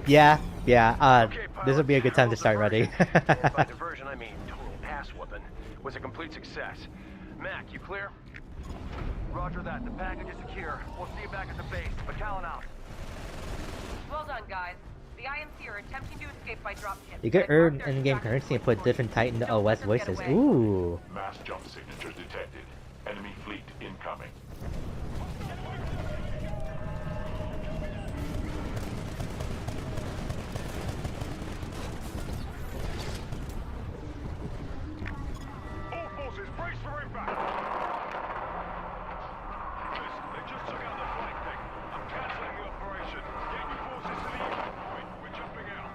Yeah, this would be a good time to start running. By diversion, I mean total ass whooping. Was a complete success. Mac, you clear? Roger that. The package is secure. We'll see you back at the base. McAllen out. Well done, guys. The IMC are attempting to escape by dropship. You can earn in-game currency and put different Titan OS voices. Ooh. Mass jump signatures detected. Enemy fleet incoming. All forces, brace for impact. Listen, they just took out the flank deck. I'm cancelling the operation. Get your forces to the evac point. We're jumping out.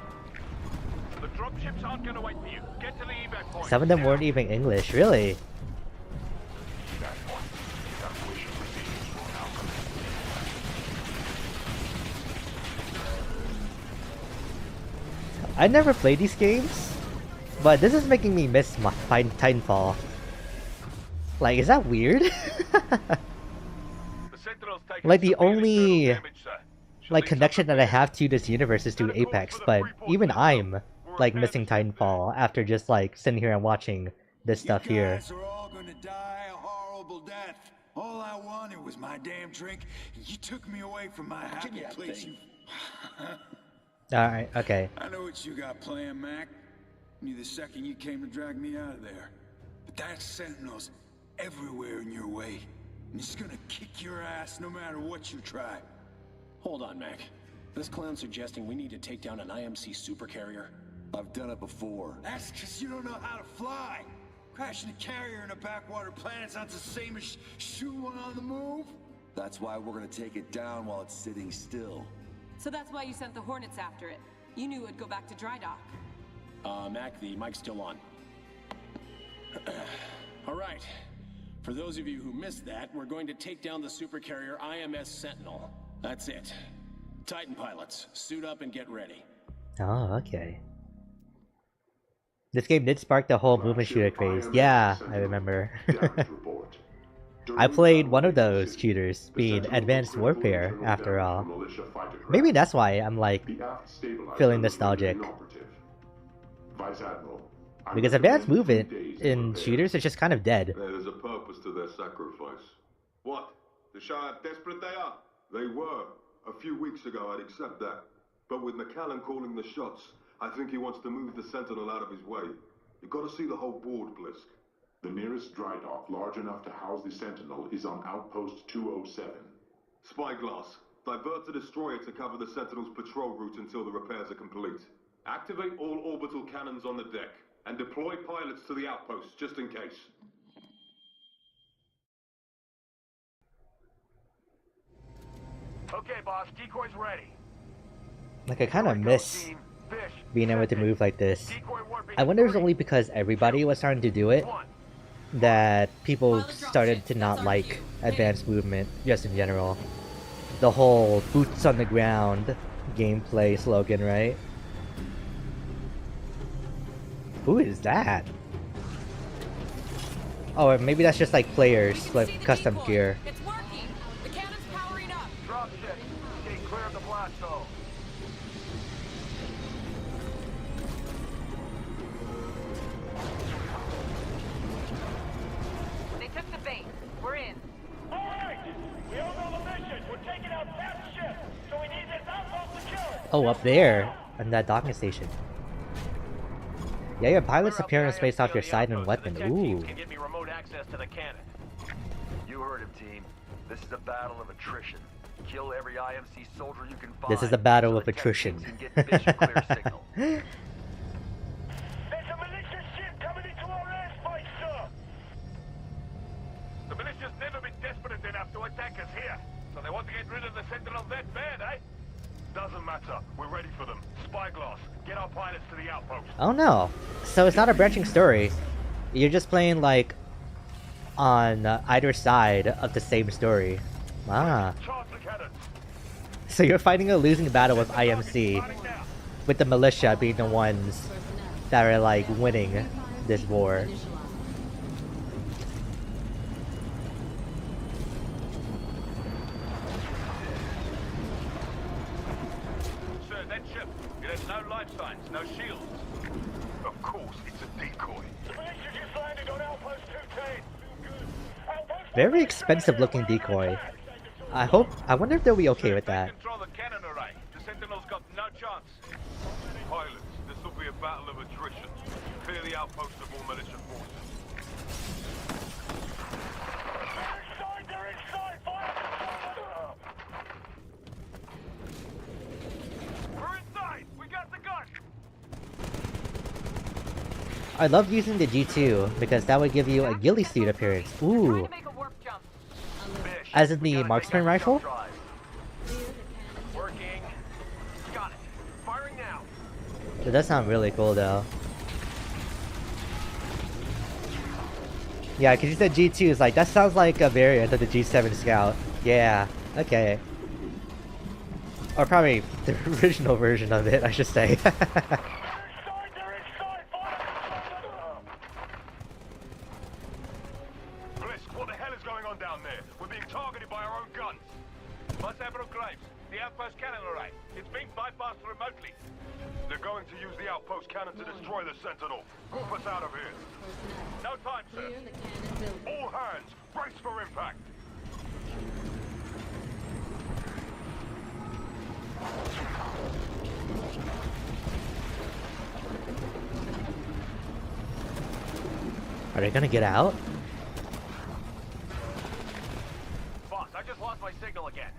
The dropships aren't going to wait for you. Get to the evac point. Some of them weren't even English, really. I never played these games, but this is making me miss my Titanfall. Like, is that weird? Like, the only like connection that I have to this universe is through Apex, but even I'm like missing Titanfall after just like sitting here and watching this stuff here. You guys are all gonna die a horrible death. All I wanted was my damn drink, and you took me away from my happy place. Alright, okay. I know what you got planned, Mac. Knew the second you came to drag me out of there. But that Sentinel's everywhere in your way. And he's gonna kick your ass no matter what you try. Hold on, Mac. This clown's suggesting we need to take down an IMC supercarrier. I've done it before. That's because you don't know how to fly. Crashing a carrier in a backwater planet's not the same as shooting one on the move. That's why we're gonna take it down while it's sitting still. So that's why you sent the Hornets after it. You knew it'd go back to dry dock. Mac, the mic's still on. All right. For those of you who missed that, we're going to take down the supercarrier IMS Sentinel. That's it. Titan pilots, suit up and get ready. Oh, okay. This game did spark the whole movement shooter craze. Yeah, I remember. I played one of those shooters, being Advanced Warfare, after all. Maybe that's why I'm like feeling nostalgic. Because advanced movement in shooters is just kind of dead. There's a purpose to their sacrifice. What? To show how desperate they are? They were. A few weeks ago, I'd accept that. But with McAllen calling the shots, I think he wants to move the Sentinel out of his way. You've got to see the whole board, Blisk. The nearest dry dock large enough to house the Sentinel is on Outpost 207. Spyglass. Divert the destroyer to cover the Sentinel's patrol route until the repairs are complete. Activate all orbital cannons on the deck, and deploy pilots to the outpost, just in case. Okay, boss. Decoy's ready. Like, I kind of miss being able to move like this. I wonder if it's only because everybody was starting to do it that people started to not like advanced movement just in general. The whole boots on the ground gameplay slogan, right? Who is that? Oh, or maybe that's just like players with custom gear. It's working. The cannon's powering up. Drop ship. Stay clear of the blast zone. They took the bait. We're in. All right. We all know the mission. We're taking out that ship. So we need this outpost secured. Oh, up there, on that docking station. Yeah, your pilots appear in space off your side and weapon. Ooh. Can get me remote access to the cannon. You heard him, team. This is a battle of attrition. Kill every IMC soldier you can find. This is a battle so of attrition. Can get mission clear signal. There's a militia ship coming into our airspace, sir! The militia's never been desperate enough to attack us here. So they want to get rid of the Sentinel that bad, eh? Doesn't matter. We're ready for them. Spyglass, get our pilots to the outpost. Oh no. So it's not a branching story. You're just playing like on either side of the same story. Ah. So you're fighting a losing battle with IMC, with the militia being the ones that are like winning this war. Sir, that ship, it has no life signs, no shields. Of course, it's a decoy. The militia just landed on Outpost 210. Very expensive looking decoy. I wonder if they'll be okay with that. Control the cannon array. The Sentinel's got no chance. Pilots, this will be a battle of attrition. Clear the outpost of all militia forces. They're inside! Fire! We're inside! We got the gun! I love using the G2 because that would give you a ghillie suit appearance. Ooh. As in the marksman rifle? Working. Got it. Firing now. That does sound really cool though. Yeah, because you said G2 is like, that sounds like a variant of the G7 Scout. Yeah, okay. Or probably the original version of it, I should say. Outpost cannon to destroy the Sentinel. Move us out of here. No time, sir. All hands, brace for impact. Are they gonna get out? Boss, I just lost my signal again.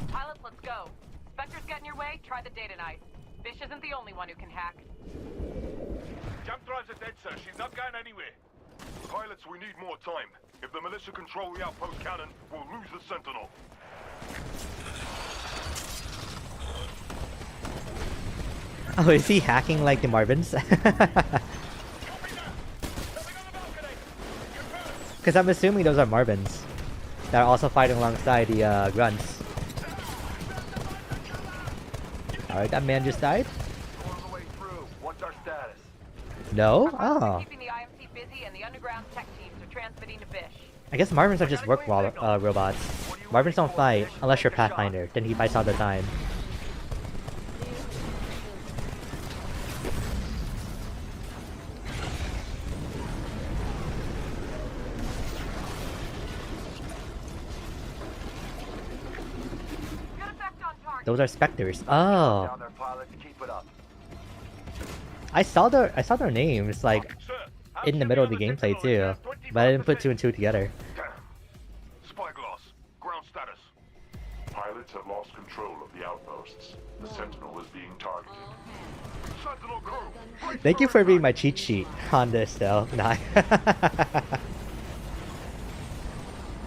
Pilots, let's go. Spectre's getting your way, try the data knife. Fish isn't the only one who can hack. Jump drives are dead, sir. She's not going anywhere. Pilots, we need more time. If the militia control the outpost cannon, we'll lose the Sentinel. Oh, is he hacking like the Marvins? Because I'm assuming those are Marvins that are also fighting alongside the grunts. Alright, that man just died? What's our status? No? Oh. Keeping the IMC busy and the underground tech teams are transmitting to Bish. I guess Marvins are just work robots. Marvins don't fight unless you're Pathfinder, then he fights all the time. Those are Spectres. Oh. I saw their names like in the middle of the gameplay too, but I didn't put two and two together. Spyglass, ground status. Pilots have lost control of the outposts. The Sentinel is being targeted. Sentinel crew. Thank you for being my cheat sheet on this though. Nah.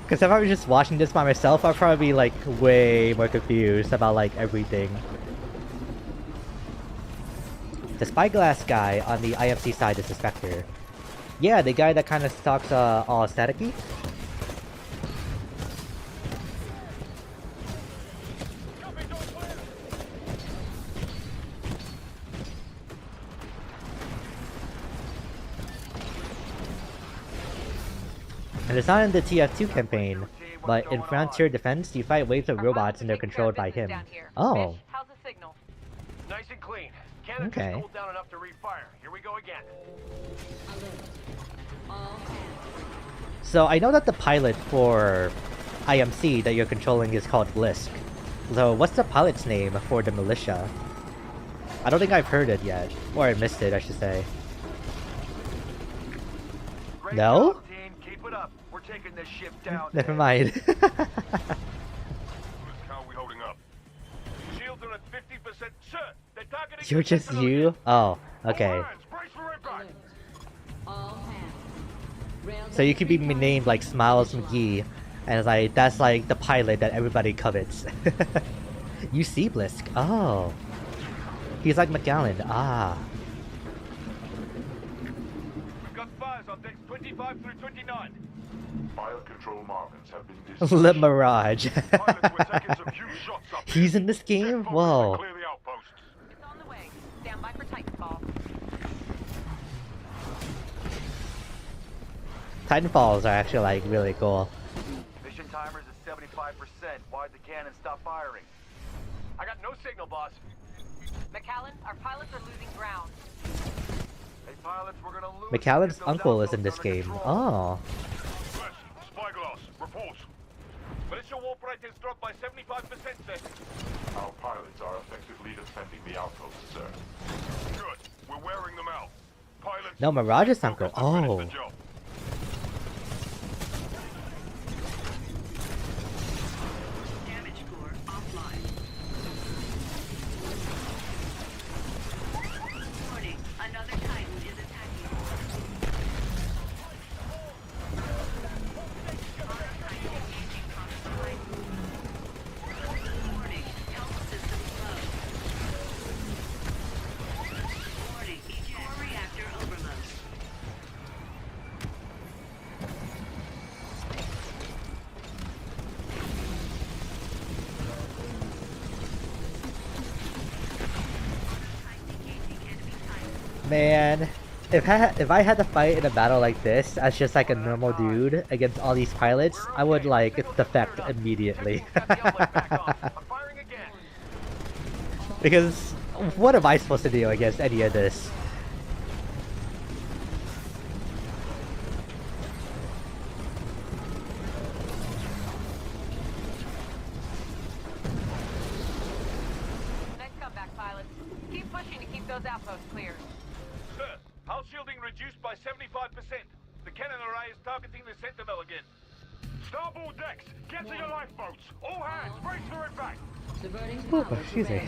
Because if I was just watching this by myself, I'd probably be like way more confused about like everything. The Spyglass guy on the IMC side is the Spectre. Yeah, the guy that kind of talks all staticky. And it's not in the TF2 campaign, but in Frontier Defense, you fight waves of robots and they're controlled by him. Oh. How's the signal? Nice and clean. Cannon Okay. just cooled down enough to refire. Here we go again. So I know that the pilot for IMC that you're controlling is called Blisk. So what's the pilot's name for the militia? I don't think I've heard it yet. Or I missed it, I should say. No? Job, team. Keep it up. We're taking this ship down. Never mind. How are we holding up? Shields are at 50%. Sir, they're targeting You're just you? Oh, okay. All hands, brace for impact. All hands. Rails So you could be named like Smiles McGee, and it's like that's like the pilot that everybody covets. You see Blisk. Oh. He's like McAllen. Ah. We've got fires on decks 25 through 29. Pilot control markings have been Le Mirage. Pilots, we're taking some huge shots up here. He's in this game? Whoa. Clear the outposts. It's on the way. Stand by for Titanfall. Titanfalls are actually like really cool. Mission timers at 75%. Why'd the cannon stop firing? I got no signal, boss. McAllen, our pilots are losing ground. Hey, pilots, we're gonna lose. McAllen's Get those uncle is in outposts this under game. control. Oh. West, spyglass, report. Militia warp rate is dropped by 75%, sir. Our pilots are effectively defending the outposts, sir. Good. We're wearing them out. Pilots. No, Mirage's uncle. focus and finish Oh. the job. Damage core offline. Warning, another Titan is attacking. Warning, health system low. Warning, core reactor overload. Man, if I had to fight in a battle like this as just like a normal dude against all these pilots, I would like defect immediately. Because what am I supposed to do against any of this? Nice comeback, pilots. Keep pushing to keep those outposts clear. Sir, hull shielding reduced by 75%. The cannon array is targeting the Sentinel again. Starboard decks, get to your lifeboats. All hands, brace for impact. Diverting Ooh, power to excuse me. rail.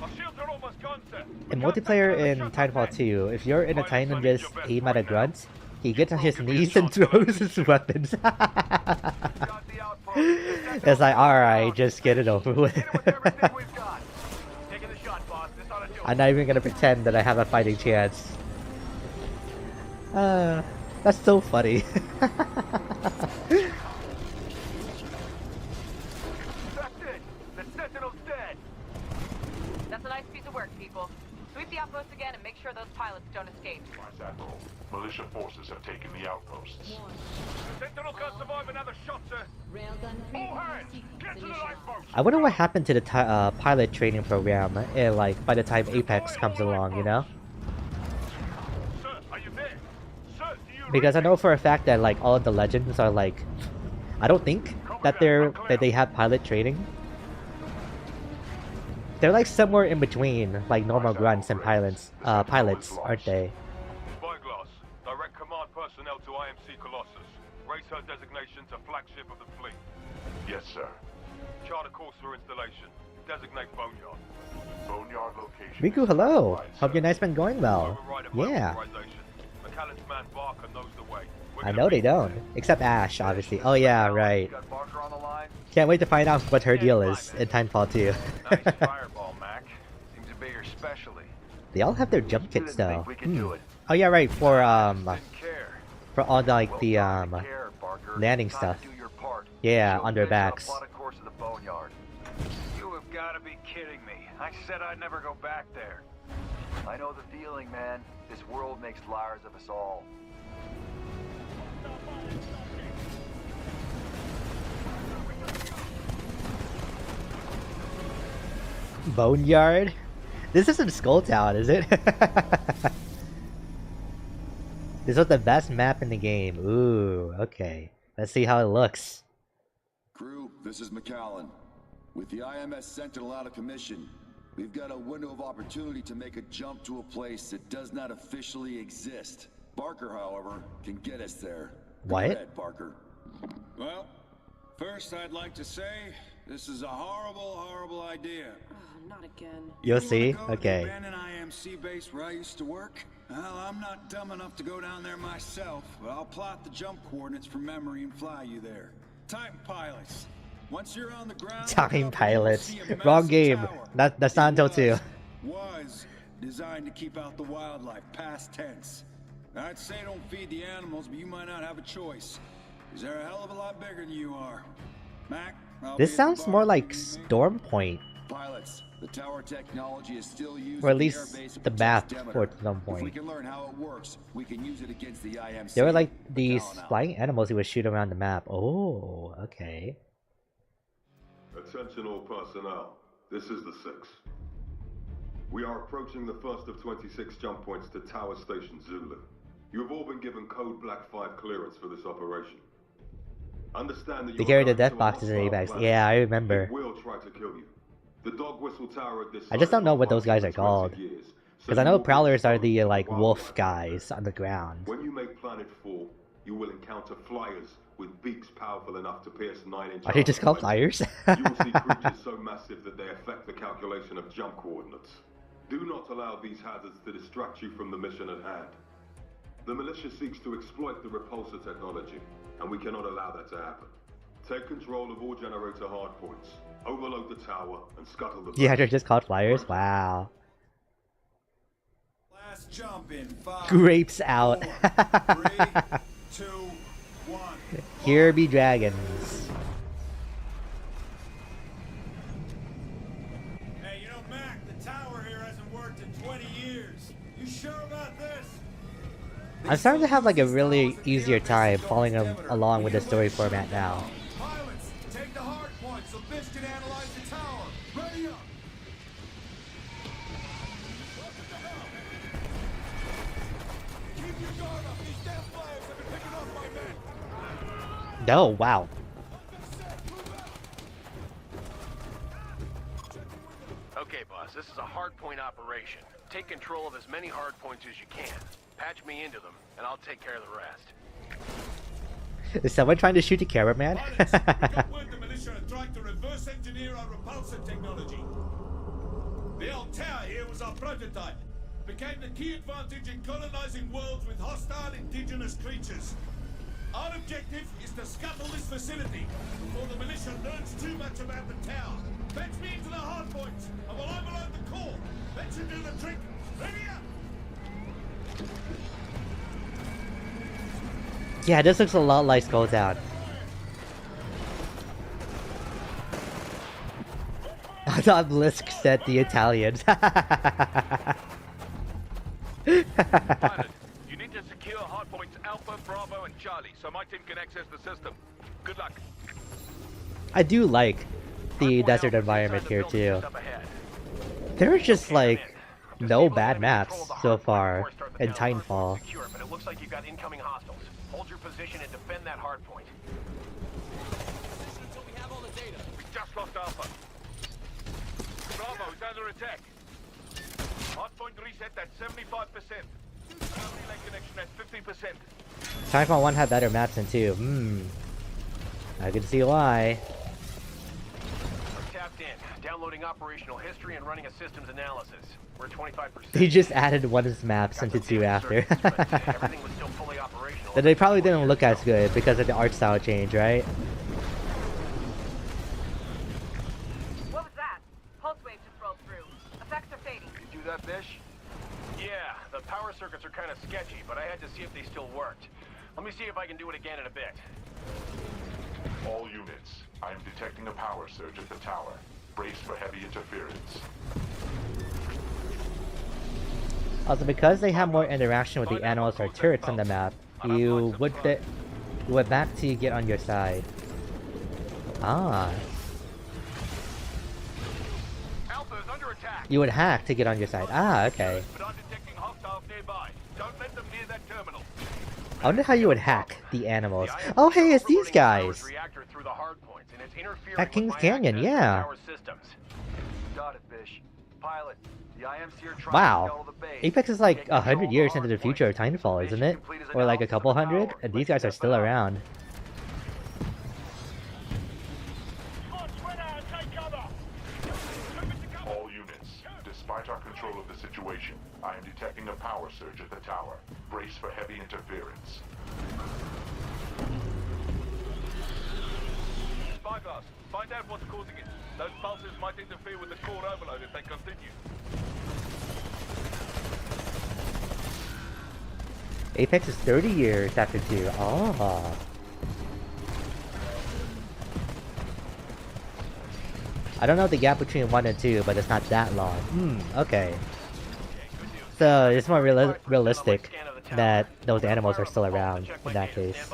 Our shields are almost gone, sir. In multiplayer in Titanfall 2, if you're in a Titan and just aim at a grunt, he gets on his knees and throws his weapons. It's like, alright, just get it over with. Taking the shot, boss. This ought to do it. I'm not even gonna pretend that I have a fighting chance. That's so funny. That's it. The Sentinel's dead. That's a nice piece of work, people. Sweep the outposts again and make sure those pilots don't escape. Vice Admiral, militia forces have taken the outposts. The Sentinel can't survive another shot, sir. All hands, get to the lifeboats. I wonder what happened to the pilot training program, like by the time Apex comes along, you know? Sir, are you there? Sir, do you Because I know for a fact that like all of the legends are like, I don't think that they have pilot training. They're like somewhere in between, like normal grunts and pilots, aren't they? Spyglass, direct command personnel to IMC Colossus. Raise her designation to flagship of the fleet. Yes, sir. Chart a course for installation. Designate Boneyard. Boneyard location. Riku, hello! Hope your night's been going well. Override my Yeah. authorization. McAllen's man Barker knows the way. We're I gonna know they beat don't. Except Ash, obviously. Oh yeah, right. Got Barker on the line. Can't wait to find out what her deal is in Titanfall 2. Nice fireball, Mac. Seems to be your specialty. They all have their jump kits Didn't though. think we could do it. Oh yeah, right, Didn't care. for all the, like Well, the time to care, Barker. landing Time stuff. to do your part. Yeah, Show on their Vince how to backs. plot a course of the Boneyard. You have got to be kidding me. I said I'd never go back there. I know the feeling, man. This world makes liars of us all. Boneyard? This isn't Skull Town, is it? This was the best map in the game. Ooh, okay. Let's see how it looks. Crew, this is McAllen. With the IMS Sentinel out of commission, we've got a window of opportunity to make a jump to a place that does not officially exist. Barker, however, can get us there. What? Go ahead, Barker. Well, first I'd like to say this is a horrible, horrible idea. Oh, not again. You'll You see. wanna go to Okay. the abandoned IMC base where I used to work? Well, I'm not dumb enough to go down there myself, but I'll plot the jump coordinates from memory and fly you there. Titan pilots. Once you're on the ground, Titan pilots. Wrong game. That's not until 2. Was designed to keep out the wildlife, past tense. I'd say don't feed the animals, but you might not have a choice. Because they're a hell of a lot bigger than you are. Mac, This sounds more like Storm Point. Pilots, the tower technology is still used Or at in the least airbase of the Project map Demeter. for Storm If we Point. can learn how it works, we can use it against the IMC. They were like these McAllen out. flying animals you would shoot around the map. Oh, okay. Attention all personnel. This is the 6. We are approaching the first of 26 jump points to Tower Station Zulu. You have all been given Code Black 5 clearance for this operation. Understand that They you carry are the going death to a boxes and hostile AVAX. planet. Yeah, I remember. It will try to kill you. The dog whistle tower at this I just site don't know will what those function guys are for 20 called. years, so Because I you know will be prowlers are the exposed like to wolf wildlife. guys on the ground. When you make Planet 4, you will encounter flyers with beaks powerful enough to pierce 9-inch. Are they just called flyers? You will see creatures so massive that they affect the calculation of jump coordinates. Do not allow these hazards to distract you from the mission at hand. The militia seeks to exploit the repulsor technology, and we cannot allow that to happen. Take control of all generator hardpoints, overload the tower, and scuttle the Yeah, they're just called flyers? Wow. Last jump in 5, Grapes out. 4, 3, 2, 1. Here be dragons. Hey, you know, Mac, the tower here hasn't worked in 20 years. You sure about this? I'm starting to have like a really easier time following along with the story format now. Pilots, take the hard points so Bish can analyze the tower. Ready up. Keep your guard up. These damn flyers have been picking off my men. No, wow. Okay, boss, this is a hardpoint operation. Take control of as many hardpoints as you can. Patch me into them, and I'll take care of the rest. Is someone trying to shoot the cameraman? Pilots, we got word the militia are trying to reverse engineer our repulsor technology. The old tower here was our prototype. Became the key advantage in colonizing worlds with hostile indigenous creatures. Our objective is to scuttle this facility before the militia learns too much about the tower. Fetch me into the hardpoints, and we'll overload the core. That should do the trick. Ready up! Yeah, this looks a lot like Skull Down. I thought Blisk said the Italians. Pilot, you need to secure hardpoints Alpha, Bravo, and Charlie so my team can access the system. Good luck. I do like the desert environment here too. There are just like no bad maps so far in Titanfall. But it looks like you've got incoming hostiles. Hold your position and defend that hardpoint. Until we have all the data. We just lost Alpha. Bravo is under attack. Hardpoint reset at 75%. Relay connection at 50%. Titanfall 1 had better maps than 2. I can see why. We're tapped in. Downloading operational history and running a systems analysis. We're at 25%. They just added one of the maps into 2 after. Everything was still fully operational. Then they probably didn't look as good because of the art style change, right? What was that? Pulse wave just rolled through. Effects are fading. You do that, Bish? Yeah, the power circuits are kind of sketchy, but I had to see if they still worked. Let me see if I can do it again in a bit. All units, I'm detecting a power surge at the tower. Brace for heavy interference. Also, because they have more interaction with the animals or turrets on the map, you would back to get on your side. Ah. Alpha's under attack. You would hack to get on your side. Ah, okay. But I'm detecting hostiles nearby. Don't let them near that terminal. I wonder how you would hack the animals. Oh, hey, it's these guys. At King's Canyon, yeah. Got it, Bish. Pilot, the IMC are trying to Wow. scuttle the base. Apex is like 100 years into the future of Titanfall, isn't it? Or like a couple hundred? And these guys are still around. All units, despite our control of the situation, I am detecting a power surge at the tower. Brace for heavy interference. Spyglass, find out what's causing it. Those pulses might interfere with the core overload if they continue. Apex is 30 years after 2. Oh. I don't know the gap between 1 and 2, but it's not that long. Okay. So it's more realistic that those animals are still around in that case.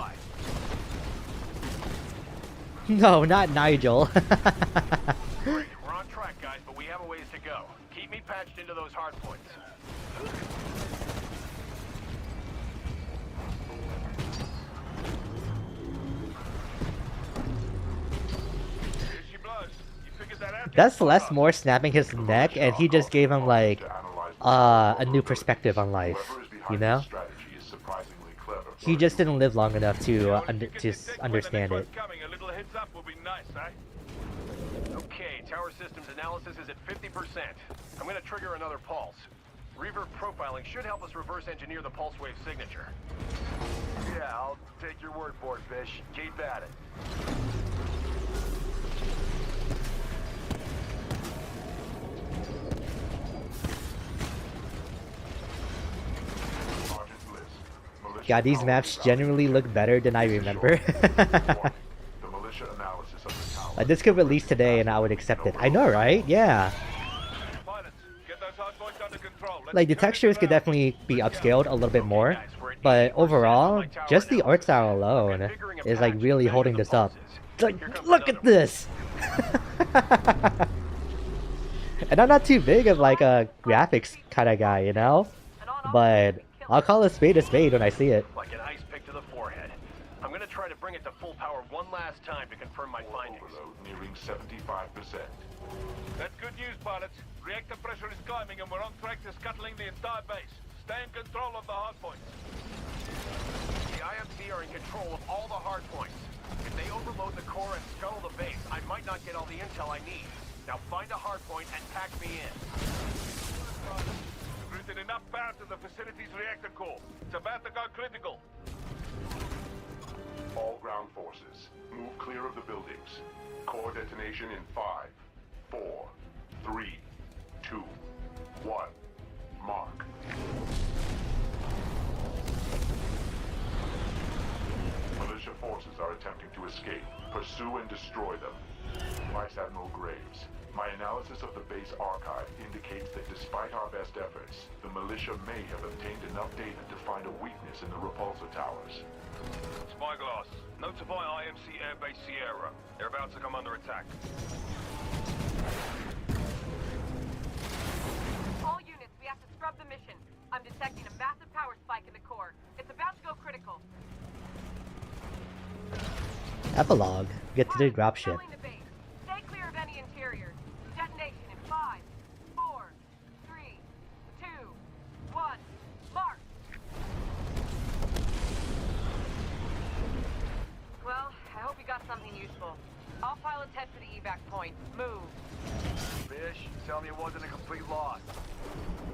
No, not Nigel. Great, we're on track, guys, but we have a ways to go. Keep me patched into those hard points. That's Les Moore snapping his neck, and he just gave him like a new perspective on life. You know? He just didn't live long enough to understand it. Okay, tower systems analysis is at 50%. I'm gonna trigger another pulse. Reverb profiling should help us reverse engineer the pulse wave signature. Yeah, I'll take your word for it, Bish. Keep at it. God, these maps generally look better than I remember. This could release today and I would accept it. I know, right? Yeah. Like, the textures could definitely be upscaled a little bit more, but overall, just the art style alone is like really holding this up. Like, look at this! And I'm not too big of like a graphics kind of guy, you know? But I'll call a spade when I see it. Like an ice pick to the forehead. I'm gonna try to bring it to full power one last time to confirm my findings. Nearing 75%. That's good news, pilots. Reactor pressure is climbing and we're on track to scuttling the entire base. Stay in control of the hard points. The IMC are in control of all the hard points. If they overload the core and scuttle the base, I might not get all the intel I need. Now find a hard point and pack me in. Routed enough power to the facility's reactor core. It's about to go critical. All ground forces, move clear of the buildings. Core detonation in 5, 4, 3, 2, 1. Mark. Militia forces are attempting to escape. Pursue and destroy them. Vice Admiral Graves, my analysis of the base archive indicates that despite our best efforts, the militia may have obtained enough data to find a weakness in the repulsor towers. Spyglass, notify IMC Airbase Sierra. They're about to come under attack. All units, we have to scrub the mission. I'm detecting a massive power spike in the core. It's about to go critical. Epilogue. Get to the dropship. Stay clear of any interiors. Detonation in 5, 4, 3, 2, 1. Mark! Well, I hope you got something useful. All pilots head for the evac point. Move. Bish, tell me it wasn't a complete loss.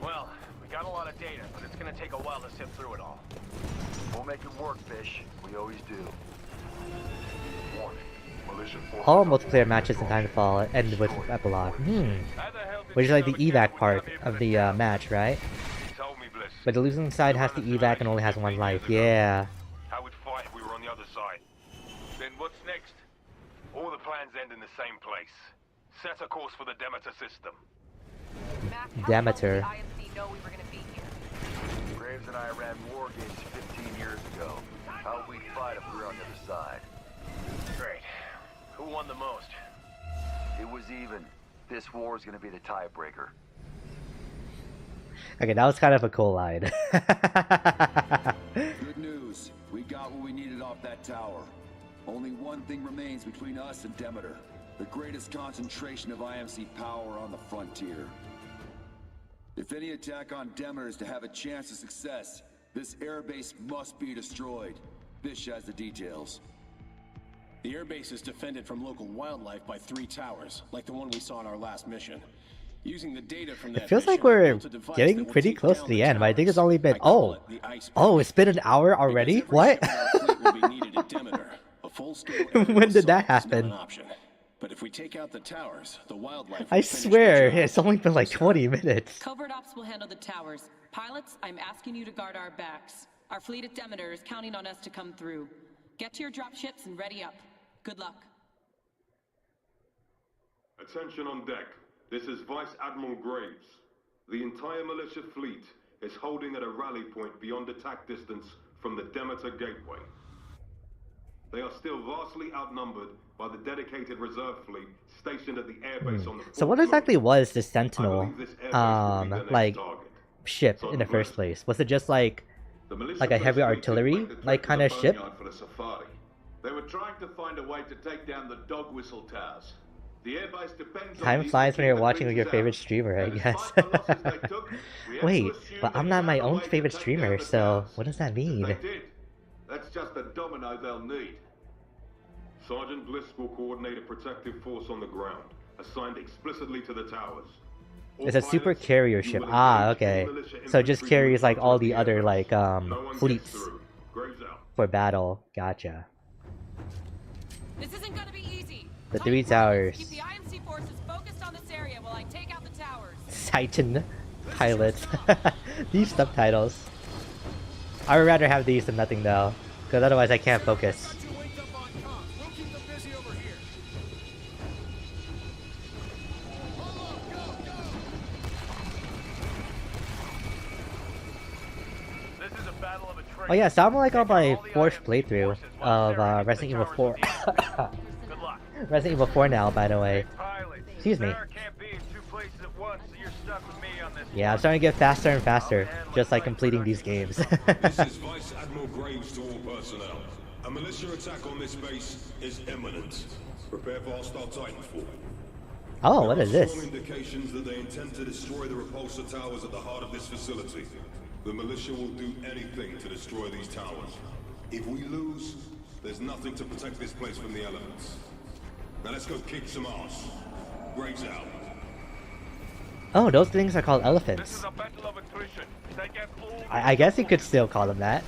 Well, we got a lot of data, but it's gonna take a while to sift through it all. We'll make it work, Bish. We always do. All multiplayer matches in Titanfall end with epilogue. Which is like the evac part of the match, right? But the losing side has the evac and only has one life. Yeah. How we'd fight if we were on the other side. Then what's next? All the plans end in the same place. Set a course for the Demeter system. Demeter. Graves and I ran war games 15 years ago. How would we fight if we were on the other side? Great. Who won the most? It was even. This war is going to be the tiebreaker. Okay, that was kind of a cool line. Good news. lose. We got what we needed off that tower. Only one thing remains between us and Demeter. The greatest concentration of IMC power on the frontier. If any attack on Demeter is to have a chance of success, this airbase must be destroyed. Bish has the details. The airbase is defended from local wildlife by 3 towers, like the one we saw in our last mission. Using the data from that It feels like mission, we're we built a device getting that will pretty take close down to the end, but I think it's towers. only been I call it the ice oh, pick. it's been an hour already? Because What? every ship in our fleet will be needed at Demeter. A full-scale When did that assault is not happen? an option. But if we take out the towers, the wildlife I will finish the swear, job. it's only been like 20 minutes. Covert ops will handle the towers. Pilots, I'm asking you to guard our backs. Our fleet at Demeter is counting on us to come through. Get to your dropships and ready up. Good luck. Attention on deck. This is Vice Admiral Graves. The entire militia fleet is holding at a rally point beyond attack distance from the Demeter Gateway. They are still vastly outnumbered by the dedicated reserve fleet stationed at the airbase on the So what fourth exactly floor. was the I Sentinel, believe this airbase will be their next like, target. ship in the first place? Was it just like The militia a heavy first fleet artillery, went to like, threaten kind of the ship? boneyard for the safari. They were trying to find a way to take down the dog whistle towers. The airbase depends on Time these flies to when keep you're the watching with your creatures favorite out. streamer, I And guess. despite the losses they took, we have to Wait, assume but they I'm not my found a own way to favorite take streamer, down the so towers. what does that If mean? they did, that's just a domino they'll need. Sergeant Bliss will coordinate a protective force on the ground, assigned explicitly to the towers. All It's a super pilots, carrier you ship. will Ah, engage okay. all militia So it just infantry carries like units all onto the other airbase. like No one gets fleets through. Graves out. for battle. Gotcha. This isn't gonna be easy. The 3 towers. Keep the IMC forces focused on this area while I take out the towers. Titan pilots. These subtitles. I would rather have these than nothing though, because otherwise I can't focus. This is a battle of attrition. Oh yeah, so I'm like on my All the 4th IMC playthrough forces while of staring Resident Evil at the 4. towers. Good luck. Resident Evil 4 now, by the way. Pilot, Excuse me. Sarah can't be in 2 places at once, so you're stuck with me on this Yeah, I'm one. starting to get faster and faster, just like completing these games. This is Vice Admiral Graves to all personnel. A militia attack on this base is imminent. Prepare for hostile Titanfall. Oh, what There is are this? strong indications that they intend to destroy the repulsor towers at the heart of this facility. The militia will do anything to destroy these towers. If we lose, there's nothing to protect this place from the elements. Now let's go kick some ass. Graves out. Oh, those things are called This elephants. is a battle of attrition. Take out all the I guess you could still call them that.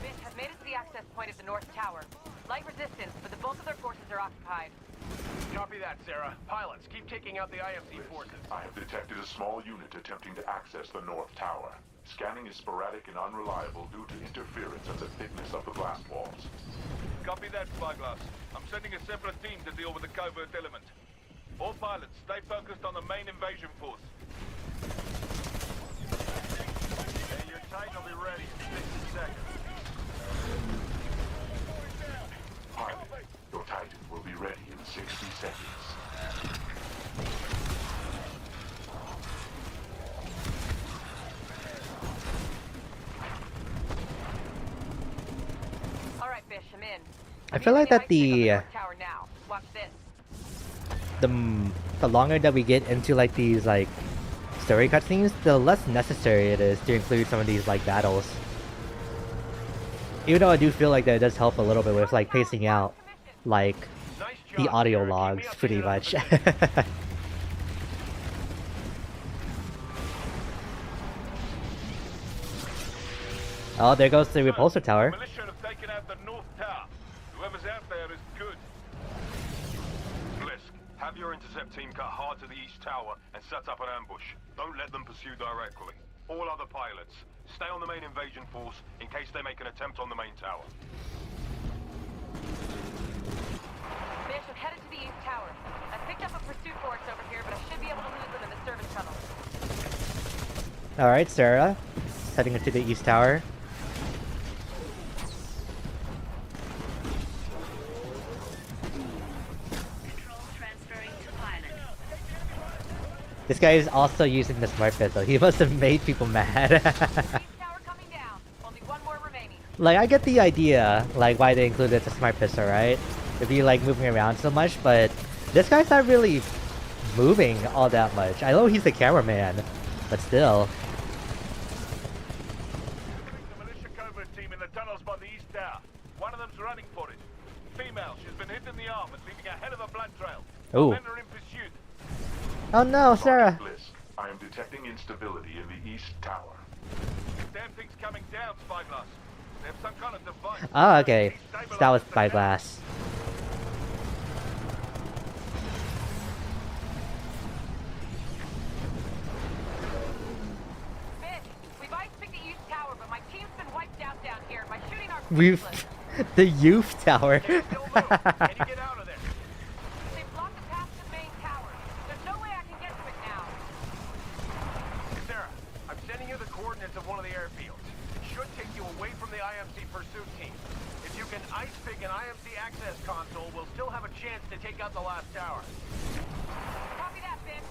Bish has made it to the access point at the North Tower. Light resistance, but the bulk of their forces are occupied. Copy that, Sarah. Pilots, keep taking out the IMC forces. I have detected a small unit attempting to access the North Tower. Scanning is sporadic and unreliable due to interference and the thickness of the blast walls. Copy that, Spyglass. I'm sending a separate team to deal with the covert element. All pilots, stay focused on the main invasion force. Hey, your Titan will be ready in 60 seconds. Pilot, your Titan will be ready in 60 seconds. All right, Bish, I'm in. I feel like that the North Tower now. Watch this. the longer that we get into like these like story cutscenes, the less necessary it is to include some of these like battles. Even though I do feel like that it does help a little bit with like pacing out like the audio logs pretty much. Oh, there goes the repulsor tower. Militia have taken out the North Tower. Whoever's out there is good. Have your intercept team cut hard to the east tower and set up an ambush. Don't let them pursue directly. All other pilots, stay on the main invasion force in case they make an attempt on the main tower. Bish, I'm headed to the east tower. I picked up a pursuit force over here, but I should be able to lose them in the service tunnel. Alright, Sarah. Heading into the east tower. This guy is also using the smart pistol. He must have made people mad. Like, I get the idea, like, why they included the smart pistol, right? If you like moving around so much, but this guy's not really moving all that much. I know he's the cameraman, but still. The militia covert team in the tunnels by the east tower. One of them's running for it. Female, she's been hit in the arm and leaving a hell of a blood trail. Ooh. Men are in pursuit. Oh no, Sarah! Bliss, I am detecting instability in the east tower. Damn thing's coming down, Spyglass. They have some kind of device. Oh, okay. So that was Spyglass. We've ice-picked the east tower, but my team's been wiped out down here by shooting our We've... the youth tower. Can you get out of there? They blocked the path to the main tower. There's no way I can get to it now. Sarah, I'm sending you the coordinates of one of the airfields. It should take you away from the IMC pursuit team. If you can ice-pick an IMC access console, we'll still have a chance to take out the last tower. Copy that, Ben.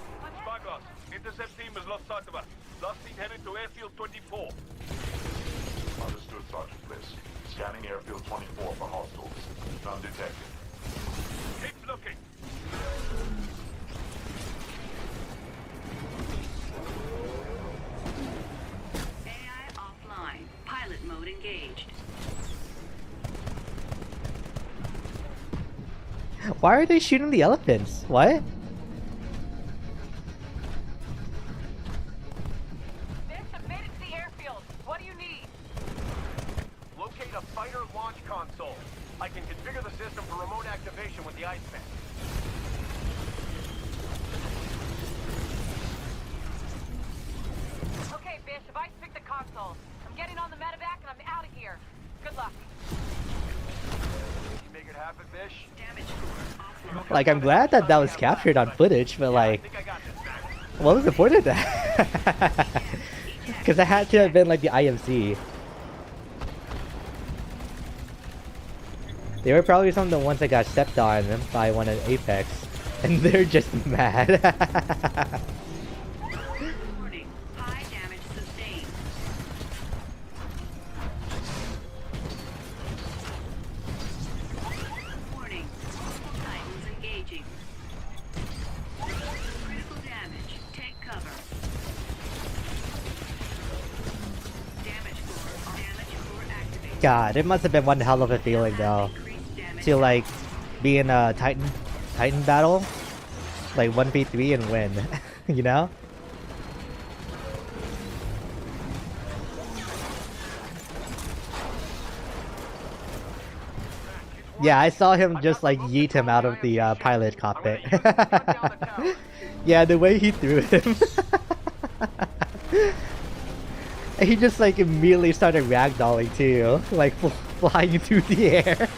Spyglass, intercept team has lost sight of us. Last seen headed to airfield 24. Understood, Sergeant Bliss. Scanning airfield 24 for hostiles. None detected. Keep looking. AI offline. Pilot mode engaged. Why are they shooting the elephants? What? Locate a fighter launch console. I can configure the system for remote activation with the ice pack. Okay, Bish, if I pick the console, I'm getting on the medevac and I'm out of here. Good luck. You make it happen, Bish? Like, I'm glad that that was captured on footage, but like... what was the point of that? Because it had to have been like the IMC. They were probably some of the ones that got stepped on by one of Apex, and they're just mad. Warning. High damage sustained. Warning. Multiple Titans engaging. Critical damage. Take cover. Damage core activated. God, it must have been one hell of a feeling though. To like be in a Titan battle, like 1v3 and win, you know? Yeah, I saw him just like yeet him out of the pilot cockpit. Yeah, the way he threw him. He just like immediately started ragdolling too, like flying through the air.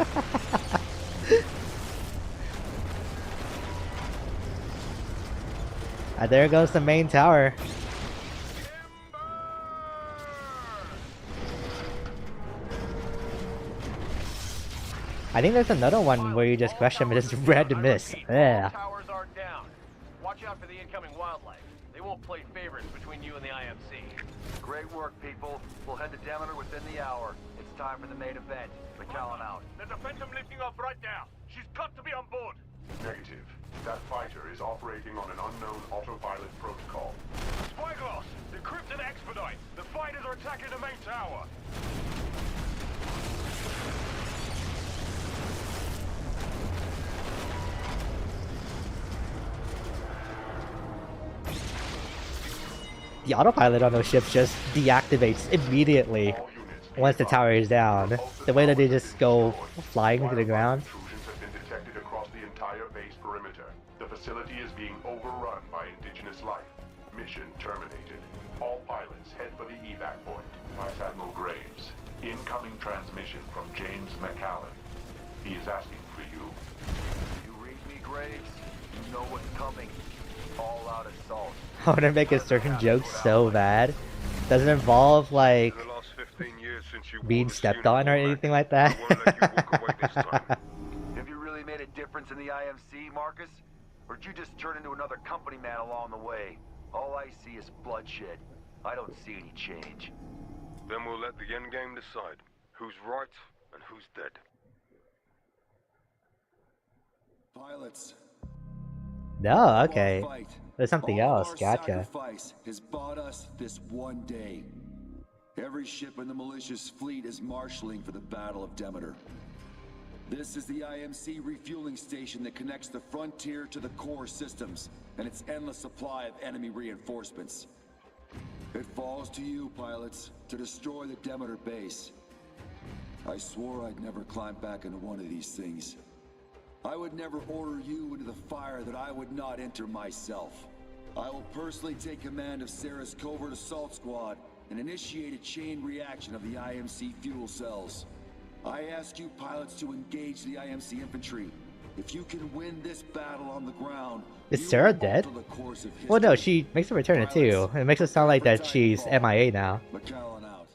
There goes the main tower. I think there's another one where you just crush him and just red miss. Yeah. Towers are down. Watch out for the incoming wildlife. They won't play favorites between you and the IMC. Great work, people. We'll head to Demeter within the hour. It's time for the main event. McAllen out. There's a Phantom lifting off right now. She's got to be on board. Negative. That fighter is operating on an unknown autopilot protocol. Spyglass, decrypt and expedite. The fighters are attacking the main tower. The autopilot on those ships just deactivates immediately once the tower is down. The way that they just go flying to the ground. Intrusions have been detected across the entire base perimeter. The facility is being overrun by indigenous life. Mission terminated. All pilots head for the evac point. Vice Admiral Graves. Incoming transmission from James McAllen. He is asking for you. You read me, Graves? You know what's coming. All-out assault. I want to make a certain joke so bad. Doesn't involve like being stepped on or anything like that. Have you really made a difference in the IMC, Marcus? Or did you just turn into another company man along the way? All I see is bloodshed. I don't see any change. Then we'll let the end game decide who's right and who's dead. Pilots. No, okay. There's something else. Gotcha. Sacrifice has bought us this one day. Every ship in the malicious fleet is marshaling for the Battle of Demeter. This is the IMC refueling station that connects the frontier to the core systems and its endless supply of enemy reinforcements. It falls to you, pilots, to destroy the Demeter base. I swore I'd never climb back into one of these things. I would never order you into the fire that I would not enter myself. I will personally take command of Sarah's covert assault squad and initiate a chain reaction of the IMC fuel cells. I ask you pilots to engage the IMC infantry. If you can win this battle on the ground, is Sarah dead? Well, no, she makes a return too. It makes it sound like that she's MIA now. McAllen out.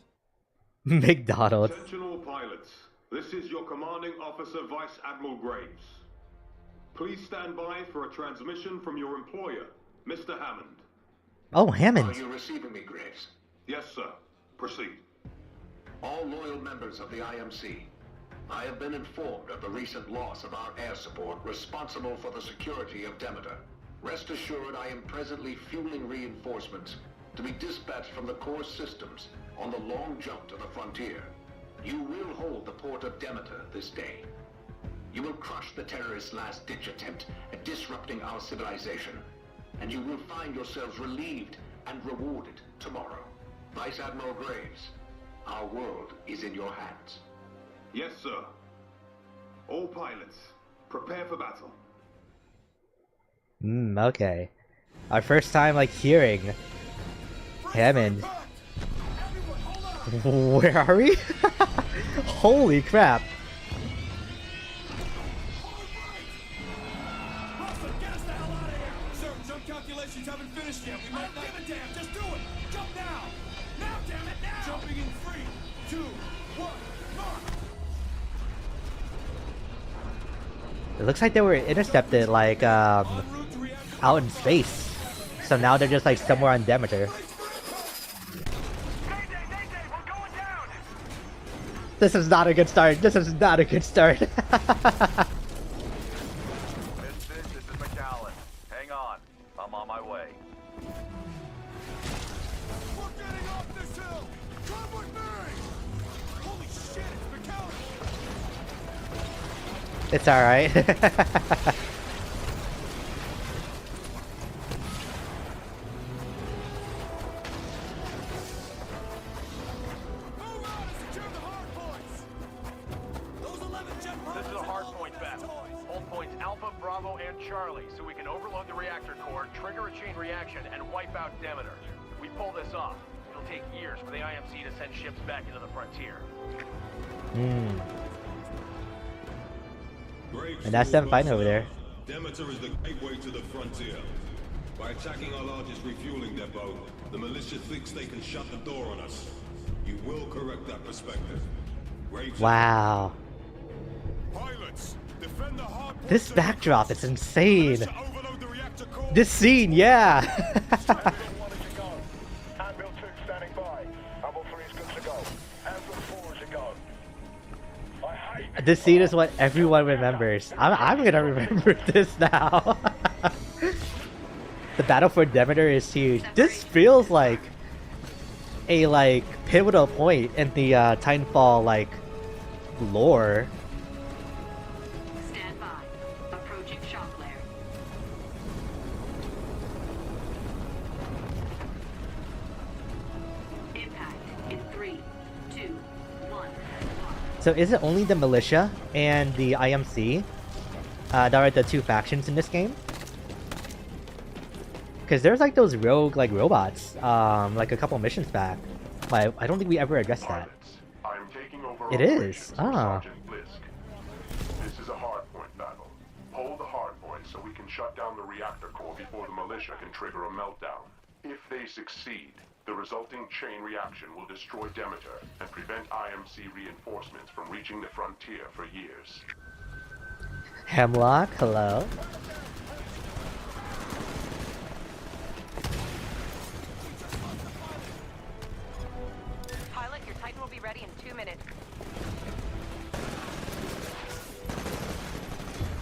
McDonald. Attention all pilots. This is your commanding officer, Vice Admiral Graves. Please stand by for a transmission from your employer, Mr. Hammond. Oh, Hammond. Are you receiving me, Graves? Yes, sir. Proceed. All loyal members of the IMC, I have been informed of the recent loss of our air support responsible for the security of Demeter. Rest assured I am presently fueling reinforcements to be dispatched from the core systems on the long jump to the frontier. You will hold the port of Demeter this day. You will crush the terrorists' last-ditch attempt at disrupting our civilization, and you will find yourselves relieved and rewarded tomorrow. Vice Admiral Graves, our world is in your hands. Yes, sir. All pilots, prepare for battle. Okay. Our first time, like, hearing Hammond. Where are we? Holy crap. Sir, jump calculations haven't finished yet. We might not give a damn. Just do it. Jump now. Now, damn it, now. Jumping in 3, 2, 1, mark. It looks like they were intercepted, like, out in space. So now they're just, like, somewhere on Demeter. This is not a good start. This is not a good start. This is McAllen. Hang on. I'm on my way. We're getting off this hill. Come with me. Holy shit, it's McAllen. It's alright. This is a hardpoint battle. Hold points Alpha, Bravo, and Charlie so we can overload the reactor core, trigger a chain reaction, and wipe out Demeter. If we pull this off, it'll take years for the IMC to send ships back into the frontier. And that's them fighting over there. Demeter is the gateway to the frontier. By attacking our largest refueling depot, the militia thinks they can shut the door on us. You will correct that perspective. Wow. Pilots, defend the hard This backdrop is insane. This scene, yeah. Anvil 2 standing by. Anvil 3 is good to go. Anvil 4 is a go. I hate This scene is what everyone remembers. I'm gonna remember this now. The battle for Demeter is huge. This feels like a pivotal point in the Titanfall lore. Stand by. Approaching shock layer. Impact in 3, 2, 1. So is it only the militia and the IMC that are the two factions in this game? Because there's like those rogue like robots, like a couple missions back. But I don't think we ever addressed that. I'm taking over It is. operations for Sergeant Blisk. This is a hardpoint battle. Hold the hardpoint so we can shut down the reactor core before the militia can trigger a meltdown. If they succeed, the resulting chain reaction will destroy Demeter and prevent IMC reinforcements from reaching the frontier for years. Hemlock, hello. Pilot, your Titan will be ready in 2 minutes.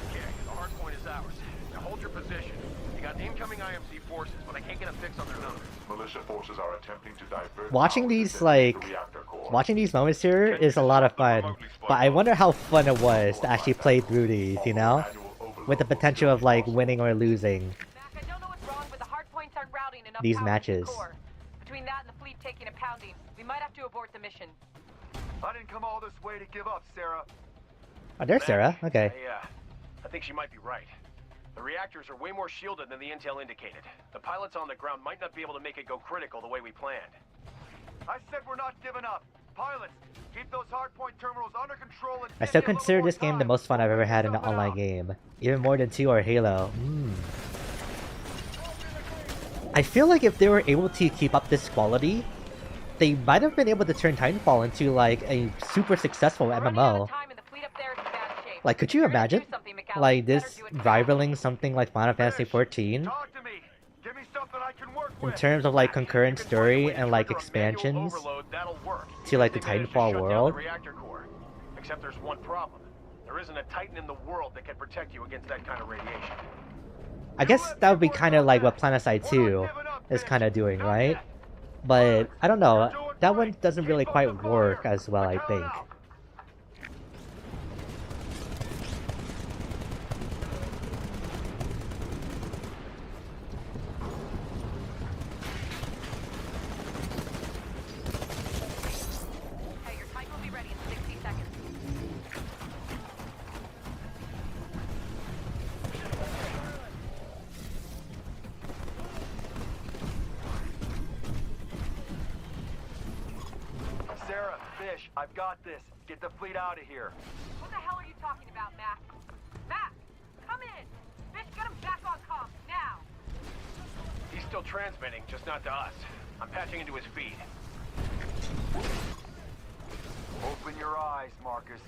Okay, the hard point is ours. Now hold your position. You got incoming IMC forces, but I can't get a fix on their numbers. Militia forces are attempting to divert Watching power these to like the reactor core. watching these moments here is a lot of fun. But I wonder how fun it was to actually play through these, you know? With the potential of like winning or losing Mac, I don't know what's wrong, but the hard points aren't routing enough these power to the matches. core. Between that and the fleet taking a pounding, we might have to abort the mission. I didn't come all this way to give up, Sarah. Oh, there's Sarah. Okay. I think she might be right. The reactors are way more shielded than the intel indicated. The pilots on the ground might not be able to make it go critical the way we planned. I said we're not giving up. Pilots, keep those hardpoint terminals under control and I still consider this game the most fun I've ever had in an online game. Even more than 2 or Halo. I feel like if they were able to keep up this quality, they might have been able to turn Titanfall into like a super successful MMO. Like, could you imagine? Like this rivaling something like Final Fantasy 14? In terms of like concurrent story and like expansions to like the Titanfall world. Except there's one problem. There isn't a Titan in the world that can protect you against that kind of radiation. I guess that would be kind of like what Planetside 2 is kind of doing, right? But I don't know, that one doesn't really quite work as well, I think. Okay, your Titan will be ready in 60 seconds. Sarah, Fish, I've got this. Get the fleet out of here. What the hell are you talking about, Mac? Mac, come in! Fish, get him back on comm, now! He's still transmitting, just not to us. I'm patching into his feed. Open your eyes, Marcus.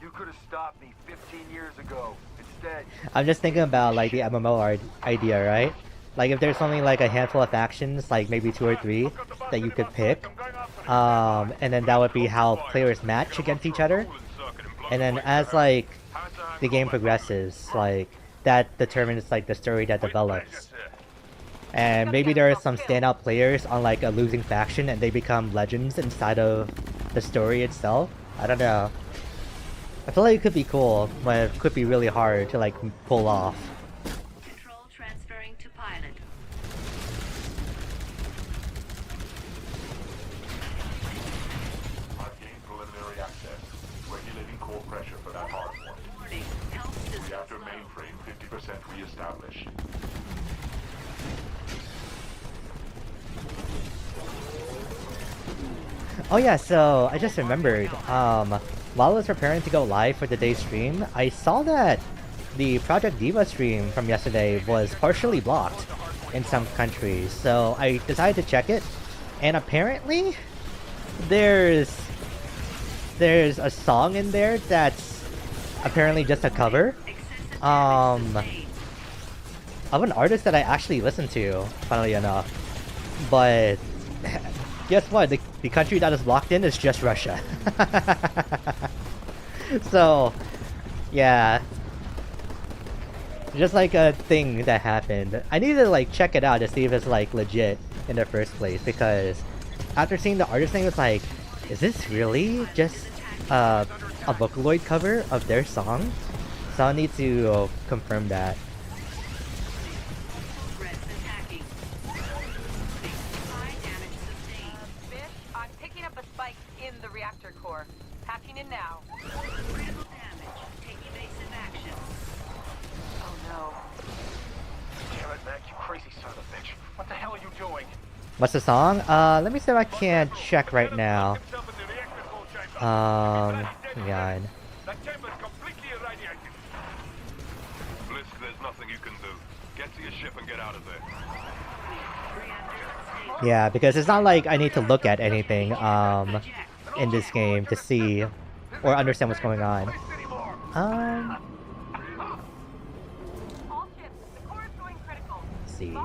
You could have stopped me 15 years ago. Instead, I'm just thinking about like the MMO idea, right? Like if there's only like a handful of factions, like maybe 2 or 3 that you could pick, and then that would be how players match against each other. And then as like the game progresses, like that determines like the story that develops. And maybe there are some standout players on like a losing faction and they become legends inside of the story itself. I don't know. I feel like it could be cool, but it could be really hard to like pull off. Control transferring to pilot. I've gained preliminary access. Regulating core pressure for that hardpoint. Reactor mainframe 50% re-established. Oh yeah, so I just remembered, while I was preparing to go live for today's stream, I saw that the Project Diva stream from yesterday was partially blocked in some countries, so I decided to check it, and apparently there's a song in there that's apparently just a cover of an artist that I actually listen to, funnily enough. But guess what? The country that is blocked in is just Russia. So, yeah. Just like a thing that happened. I need to like check it out to see if it's like legit in the first place, because after seeing the artist name, it's like, is this really just a Vocaloid cover of their song? So I need to confirm that. Reactor core. Patching in now. Critical damage. Take evasive action. Oh no. Damn it, Mac, you crazy son of a bitch. What the hell are you doing? What's the song? Let me see if I can check right now. Hang on. That chamber's completely irradiated. Blisk, there's nothing you can do. Get to your ship and get out of there. Yeah, because it's not like I need to look at anything in this game to see or understand what's going on. Let's see.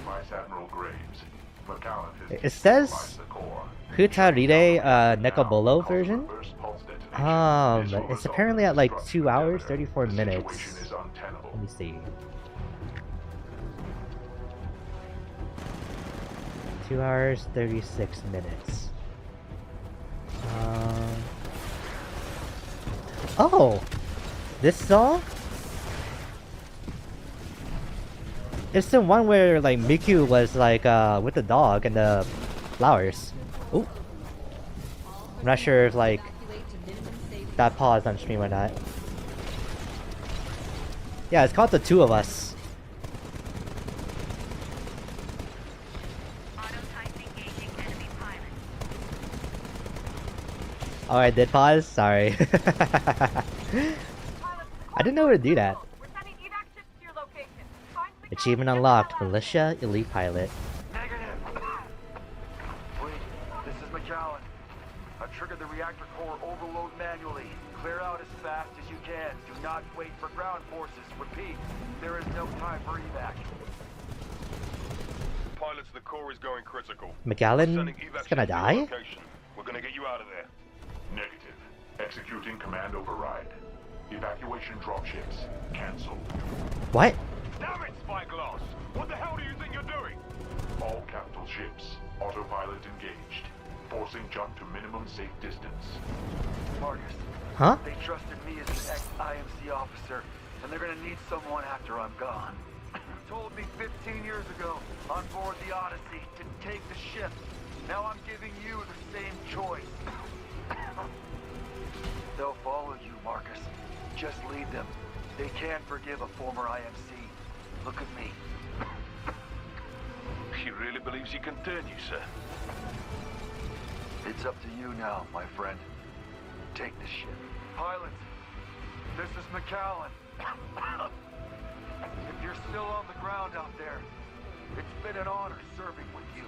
Vice Admiral Graves, McAllen has It says Hutaride Nekobolo version. It's apparently at like 2 hours 34 minutes. Let me see. 2 hours 36 minutes. Oh, this song? It's the one where like Miku was like with the dog and the flowers. Ooh. I'm not sure if like that paused on stream or not. Yeah, it's called The Two of Us. Oh, I did pause? Sorry. I didn't know where to do that. Achievement unlocked. Militia Elite Pilot. Wait, this is McAllen. I've triggered the reactor core overload manually. Clear out as fast as you can. Do not wait for ground forces. Repeat, there is no time for evac. Pilots, the core is going critical. McAllen is gonna die? We're gonna get you out of there. Negative. Executing command override. Evacuation dropships cancelled. What? Damn it, Spyglass! What the hell do you think you're doing? All capital ships, autopilot engaged. Forcing jump to minimum safe distance. Marcus. Huh? They trusted me as an ex-IMC officer, and they're gonna need someone after I'm gone. Told me 15 years ago, on board the Odyssey, to take the ship. Now I'm giving you the same choice. They'll follow you, Marcus. Just lead them. They can't forgive a former IMC. Look at me. He really believes he can turn you, sir. It's up to you now, my friend. Take the ship. Pilot, this is McAllen. If you're still on the ground out there, it's been an honor serving with you.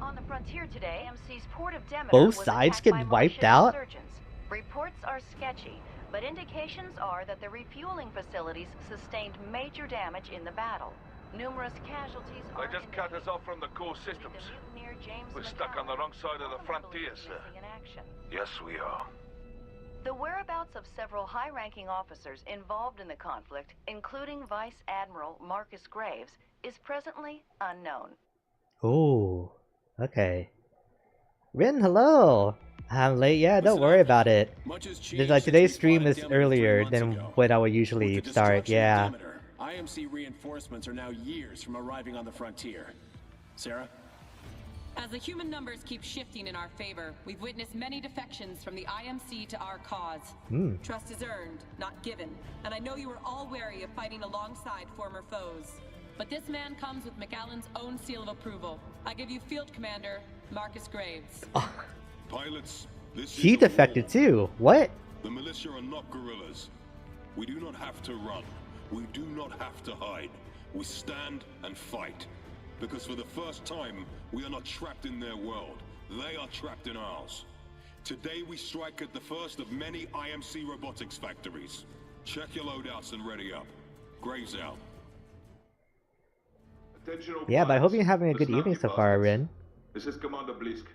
On the frontier today, MC's port of Demeter Both was sides attacked get by wiped militia out? insurgents. Reports are sketchy, but indications are that the refueling facilities sustained major damage in the battle. Numerous casualties are They just cut us off from the core systems. We're stuck on the wrong side of the frontier, sir. Yes, we are. The whereabouts of several high-ranking officers involved in the conflict, including Vice Admiral Marcus Graves, is presently unknown. Oh, okay. Rin, hello! I'm late, yeah, don't worry about it. Like, today's stream is earlier than when I would usually start, yeah. IMC reinforcements are now years from arriving on the frontier. Sarah? As the human numbers keep shifting in our favor, we've witnessed many defections from the IMC to our cause. Trust is earned, not given. And I know you are all wary of fighting alongside former foes. But this man comes with McAllen's own seal of approval. I give you Field Commander Marcus Graves. Pilots, this He is a defected war. too. What? The militia are not guerrillas. We do not have to run. We do not have to hide. We stand and fight. Because for the first time, we are not trapped in their world. They are trapped in ours. Today we strike at the first of many IMC robotics factories. Check your loadouts and ready up. Graves out. Yeah, but I hope you're having a good evening so far, Rin. This is Commander Blisk.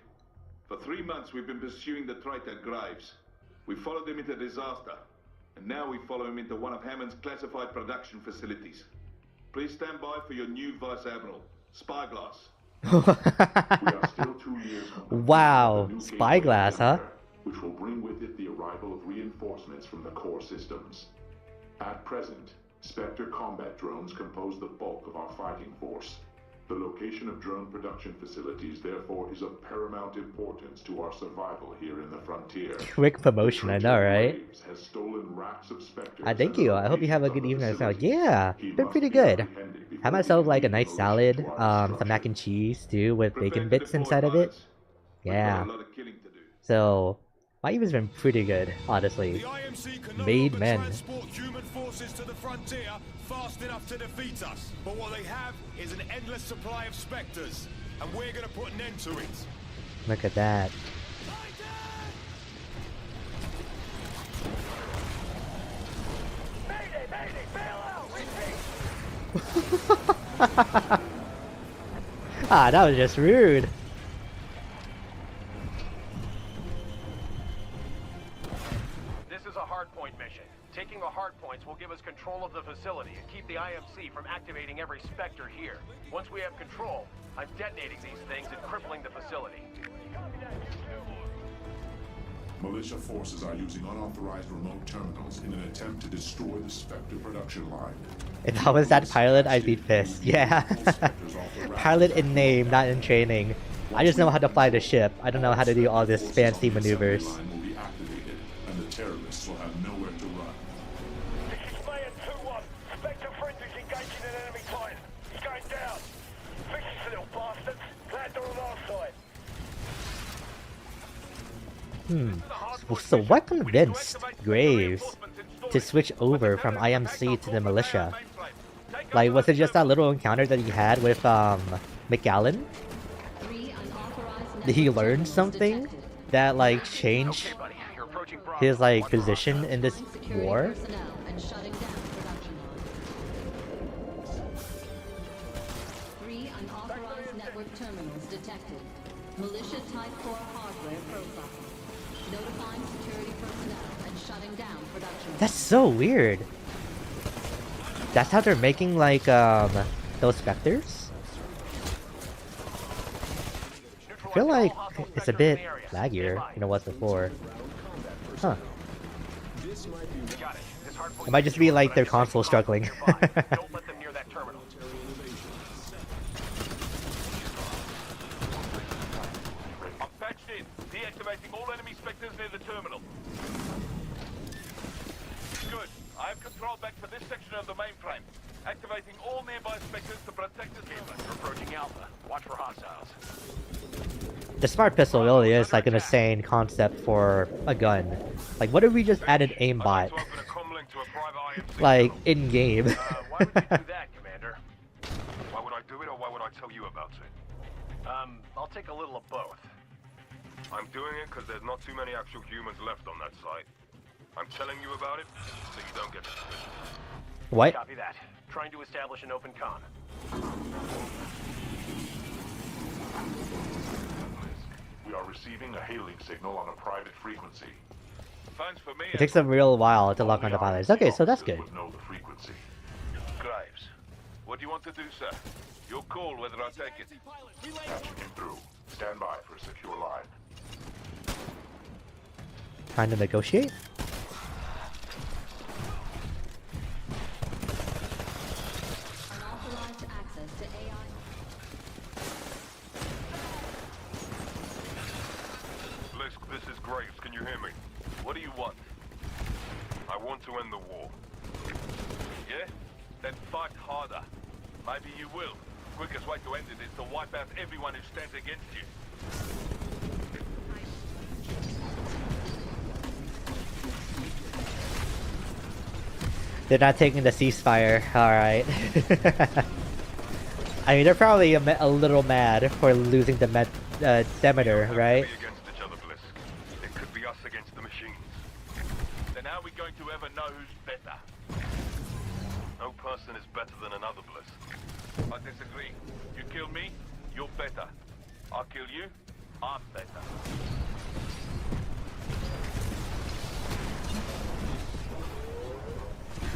For 3 months we've been pursuing the Triton Graves. We followed him into disaster. And now we follow him into one of Hammond's classified production facilities. Please stand by for your new Vice Admiral, Spyglass. We are still 2 years from Wow, Spyglass, huh? which will bring with it the arrival of reinforcements from the core systems. At present, Spectre combat drones compose the bulk of our fighting force. The location of drone production facilities, therefore, is of paramount importance to our survival here in the frontier. Quick promotion, I know, right? Has stolen racks of specters Thank you. I hope you have a good evening. Yeah, been pretty good. Had myself like a nice salad, some mac and cheese too with bacon bits inside of it. Yeah. So my evening's been pretty good, honestly. Made men. Transport human forces to the frontier fast enough to defeat us. But what they have is an endless supply of specters, and we're gonna put an end to it. Look at that. Mayday, mayday, bail out, repeat. Ah, that was just rude. This is a hardpoint mission. Taking the hardpoints will give us control of the facility and keep the IMC from activating every Spectre here. Once we have control, I'm detonating these things and crippling the facility. Militia forces are using unauthorized remote terminals in an attempt to destroy the Spectre production line. If I was that pilot, I'd be pissed. Yeah. Pilot in name, not in training. I just know how to fly the ship. I don't know how to do all this fancy maneuvers. And the terrorists will have nowhere to run. This is Mayan 2-1. Spectre friendly's engaging an enemy Titan. He's going down. Vicious little bastards. Glad they're on our side. So what convinced Graves to switch over from IMC to the militia? Like, was it just that little encounter that he had with McAllen? Did he learn something that like changed his like position in this war? Terminals detected. Militia Type 4 hardware profile. Notifying security personnel and shutting down production. That's so weird. That's how they're making like those specters? I feel like it's a bit laggier than it was before. Huh. It might just be like their console struggling. Deactivating all enemy Spectres near the terminal. Good. I have control back for this section of the mainframe. Activating all nearby Spectres to protect the team. You're approaching Alpha. Watch for hostiles. The smart pistol really is like an insane concept for a gun. Like, what if we just added aimbot? Like, in-game. Why would you do that, Commander? Why would I do it, or why would I tell you about it? I'll take a little of both. I'm doing it because there's not too many actual humans left on that site. I'm telling you about it so you don't get suspicious. What? Copy that. Trying to establish an open con. We are receiving a hailing signal on a private frequency. Phones for me. It takes a real while to lock on the pilots. Okay, so that's good. Know the frequency. Graves, what do you want to do, sir? Your call whether I take it. Patching him through. Stand by for a secure line. Trying to negotiate? Unauthorized access to AI. Blisk, this is Graves. Can you hear me? What do you want? I want to end the war. Yeah? Then fight harder. Maybe you will. Quickest way to end it is to wipe out everyone who stands against you. They're not taking the ceasefire. Alright. I mean, they're probably a little mad for losing the Demeter, right? It could be us against the machines. Then how are we going to ever know who's better? No person is better than another, Blisk. I disagree. You kill me, you're better. I'll kill you, I'm better.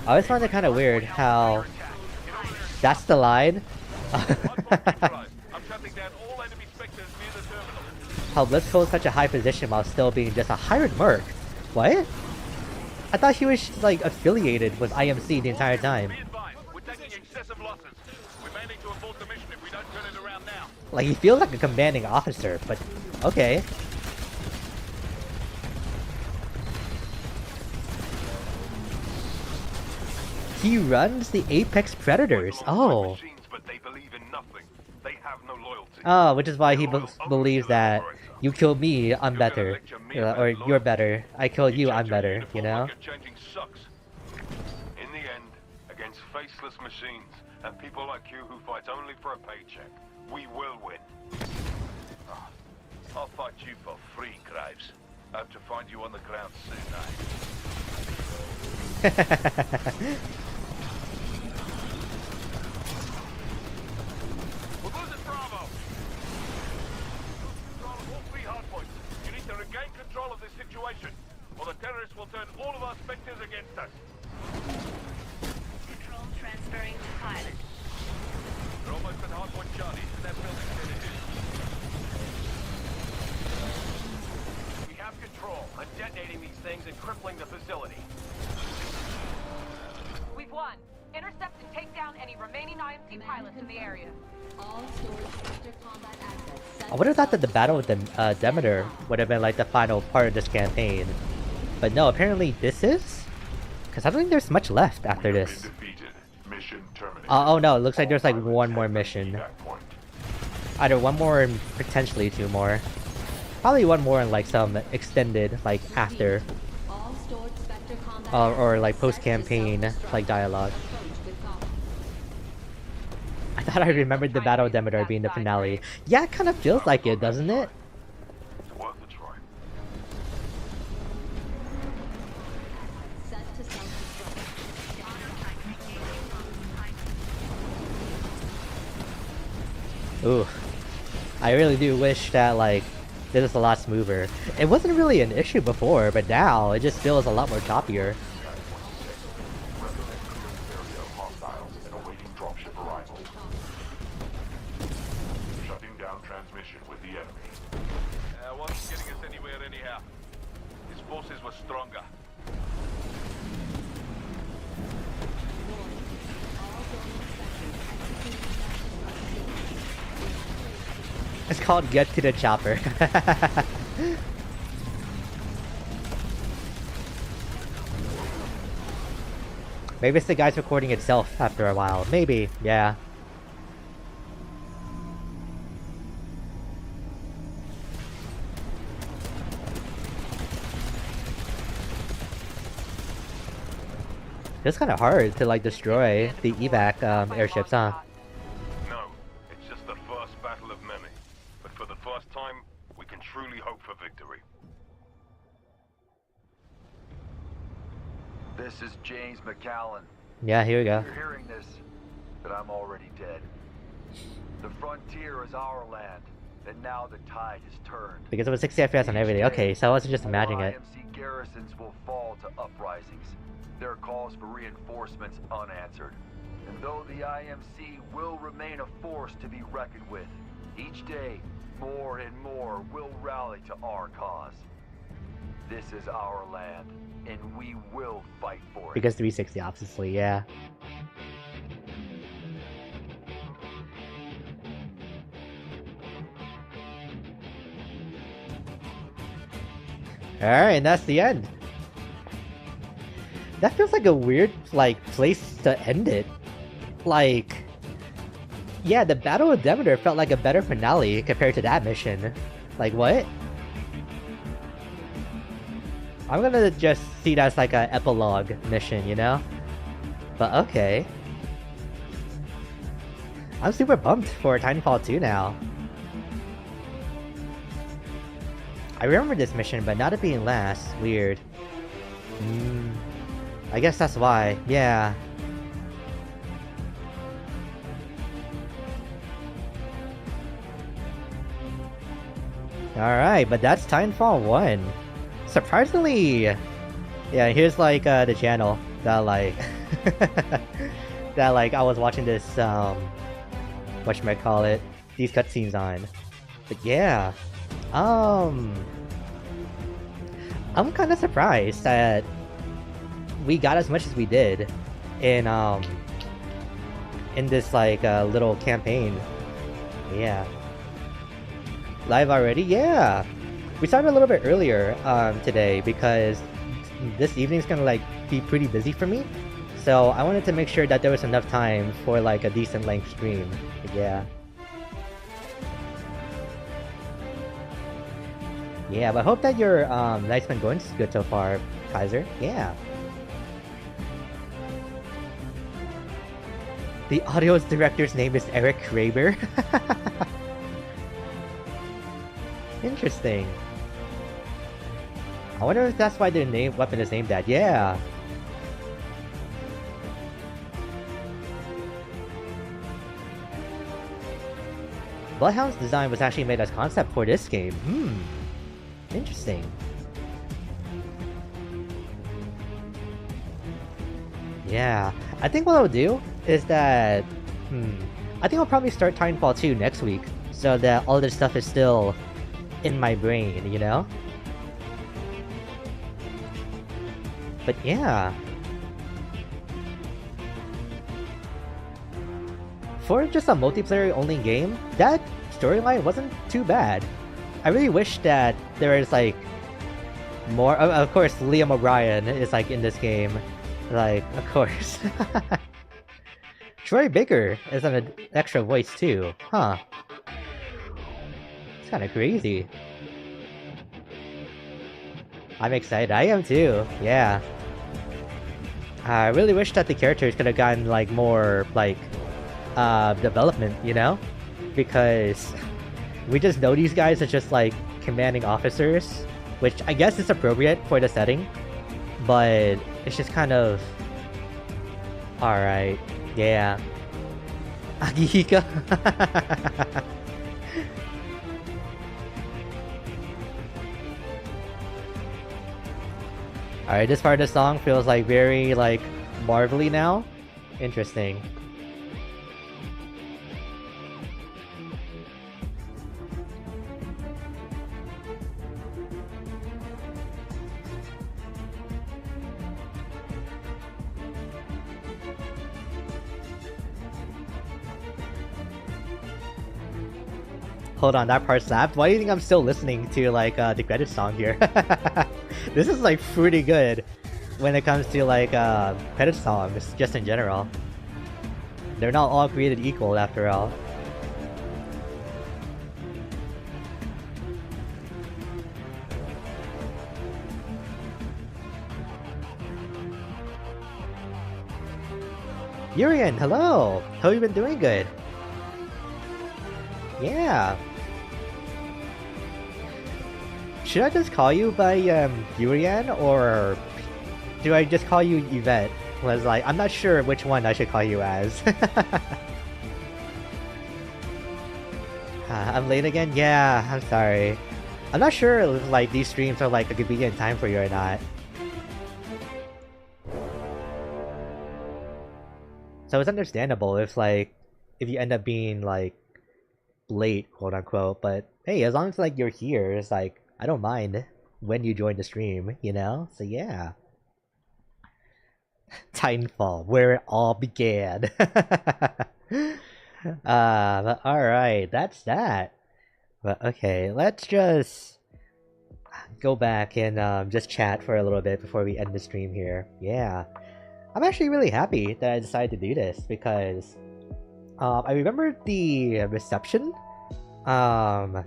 I always find it kind of weird how that's the line. How Blisk holds such a high position while still being just a hired merc. What? I thought he was like affiliated with IMC the entire time. We're taking excessive losses. We may need to abort the mission if we don't turn it Like, he feels like a commanding officer, but okay. He runs the Apex Predators. Oh. Oh, which is why he believes that you kill me, I'm better. Or you're better. I kill you, I'm better, you know? In the end, against faceless machines and people like you who fight only for a paycheck, we will win. I'll fight you for free, Graves. I have to find you on the ground soon, We're losing Bravo! Control of all 3 hardpoints. You need to regain control of this situation, or the terrorists will turn all of our specters against us. Control transferring to pilot. They're almost at hardpoint Charlie, so that building's dead ahead. We have control. I'm detonating these things and crippling the facility. We've won. Intercept and take down any remaining IMC pilots in the area. All storage sector combat assets. I would have thought that the battle with the Demeter would have been like the final part of this campaign. But no, apparently this is? Because I don't think there's much left after this. Oh no, it looks like there's like one more mission. Either one more and potentially 2 more. Probably one more and like some extended, like after. Or like post-campaign, like dialogue. I thought I remembered the Battle of Demeter being the finale. Yeah, it kind of feels like it, doesn't it? It's worth a try. Ooh. I really do wish that, like, this is a lot smoother. It wasn't really an issue before, but now it just feels a lot more choppier. Wasn't getting us anywhere anyhow. His forces were stronger. It's called Get to the Chopper. Maybe it's the guy's recording itself after a while. Maybe, yeah. It's kind of hard to like destroy the evac airships, huh? No, it's just the first battle of many. But for the first time, we can truly hope for victory. This is James McAllen. Yeah, here we go. You're hearing this, but I'm already dead. The frontier is our land, and now the tide has turned. Because it was 60 FPS on everything. Okay, so I wasn't just imagining it. IMC garrisons will fall to uprisings. Their calls for reinforcements unanswered. And though the IMC will remain a force to be reckoned with, each day, more and more will rally to our cause. This is our land, and we will fight for it. Because 360, obviously, yeah. Alright, and that's the end. That feels like a weird, like, place to end it. Like... Yeah, the Battle of Demeter felt like a better finale compared to that mission. Like, what? I'm gonna just see that as like an epilogue mission, you know? But okay. I'm super pumped for Titanfall 2 now. I remember this mission, but not it being last. Weird. I guess that's why. Yeah. Alright, but that's Titanfall 1. Surprisingly... Yeah, here's like the channel that like... that like I was watching this, whatchamacallit, these cutscenes on. But yeah. I'm kinda surprised that we got as much as we did in this like little campaign. Yeah. Live already? Yeah! We started a little bit earlier today because this evening's gonna like be pretty busy for me. So I wanted to make sure that there was enough time for like a decent length stream. But yeah. Yeah, but I hope that your night's been going good so far, Kaiser. Yeah. The audio director's name is Eric Kraber. Interesting. I wonder if that's why their weapon is named that. Yeah. Bloodhound's design was actually made as concept for this game. Interesting. Yeah, I think what I'll do is that, I think I'll probably start Titanfall 2 next week, so that all this stuff is still in my brain, you know? But yeah. For just a multiplayer only game, that storyline wasn't too bad. I really wish that there is like more. Of course, Liam O'Brien is like in this game, like of course. Troy Baker is an extra voice too, huh? It's kind of crazy. I'm excited. I am too. Yeah. I really wish that the characters could have gotten like more like development, you know, because we just know these guys are just like commanding officers, which I guess is appropriate for the setting, but it's just kind of alright. Yeah. Agihika. Alright, this part of the song feels like very like Marvel-y now. Interesting. Hold on, that part slapped? Why do you think I'm still listening to like the credit song here? This is like pretty good when it comes to like credit songs, just in general. They're not all created equal after all. Urian, hello! How have you been doing? Good? Yeah. Should I just call you by Urian, or do I just call you Yvette? Was like, I'm not sure which one I should call you as. I'm late again? Yeah, I'm sorry. I'm not sure if like these streams are like a convenient time for you or not. So it's understandable if like if you end up being like late, quote unquote, but hey, as long as like you're here, it's like I don't mind when you join the stream, you know? So yeah. Titanfall, where it all began. But alright, that's that. But okay, let's just go back and just chat for a little bit before we end the stream here. Yeah. I'm actually really happy that I decided to do this because I remember the reception. Well,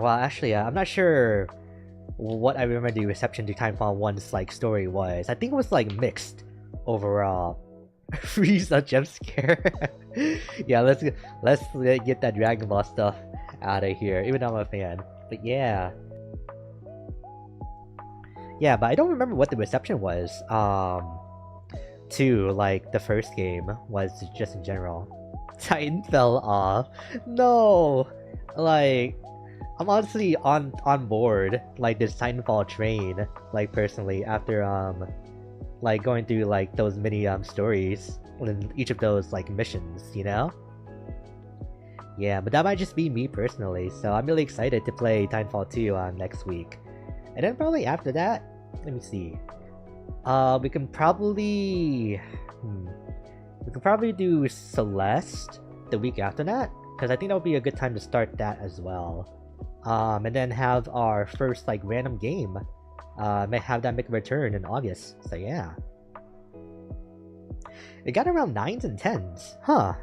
actually, I'm not sure what I remember the reception to Titanfall 1's like story was. I think it was like mixed overall. Freeze a jump scare. Yeah, let's get that Dragon Ball stuff out of here. Even though I'm a fan, but yeah. Yeah, but I don't remember what the reception was. To like the first game was just in general. Titan fell off. No, like I'm honestly on board like this Titanfall train. Like personally, after like going through like those mini stories in each of those like missions, you know. Yeah, but that might just be me personally. So I'm really excited to play Titanfall 2 next week, and then probably after that, let me see. We can probably do Celeste the week after that, because I think that would be a good time to start that as well. and then have our first like random game may have that make a return in August. So yeah, it got around 9s and 10s, huh?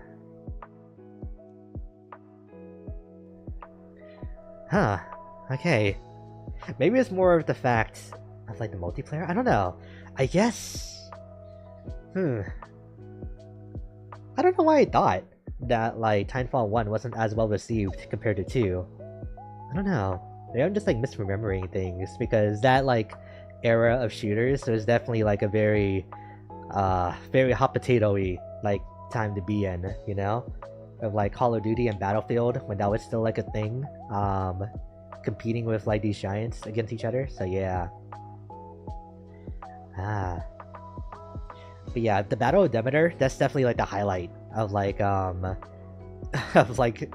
Okay, maybe it's more of the fact of like the multiplayer. I don't know. I guess. I don't know why I thought that like Titanfall 1 wasn't as well received compared to 2. I don't know. Maybe I'm just like misremembering things, because that like era of shooters was definitely like a very hot potato-y like time to be in, you know? Of like Call of Duty and Battlefield when that was still like a thing. Competing with like these giants against each other. So yeah. But yeah, the Battle of Demeter, that's definitely like the highlight of like of like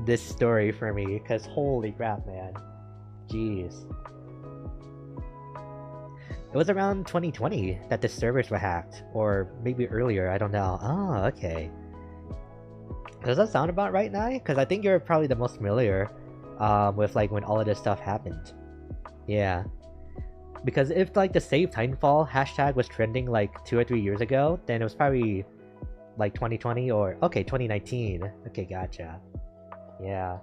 this story for me, because holy crap, man. Jeez. It was around 2020 that the servers were hacked, or maybe earlier, I don't know. Oh, okay. Does that sound about right, Nai? Because I think you're probably the most familiar with like when all of this stuff happened. Yeah. Because if like the Save Titanfall hashtag was trending like 2 or 3 years ago, then it was probably like 2020 or, okay, 2019. Okay, gotcha. Yeah.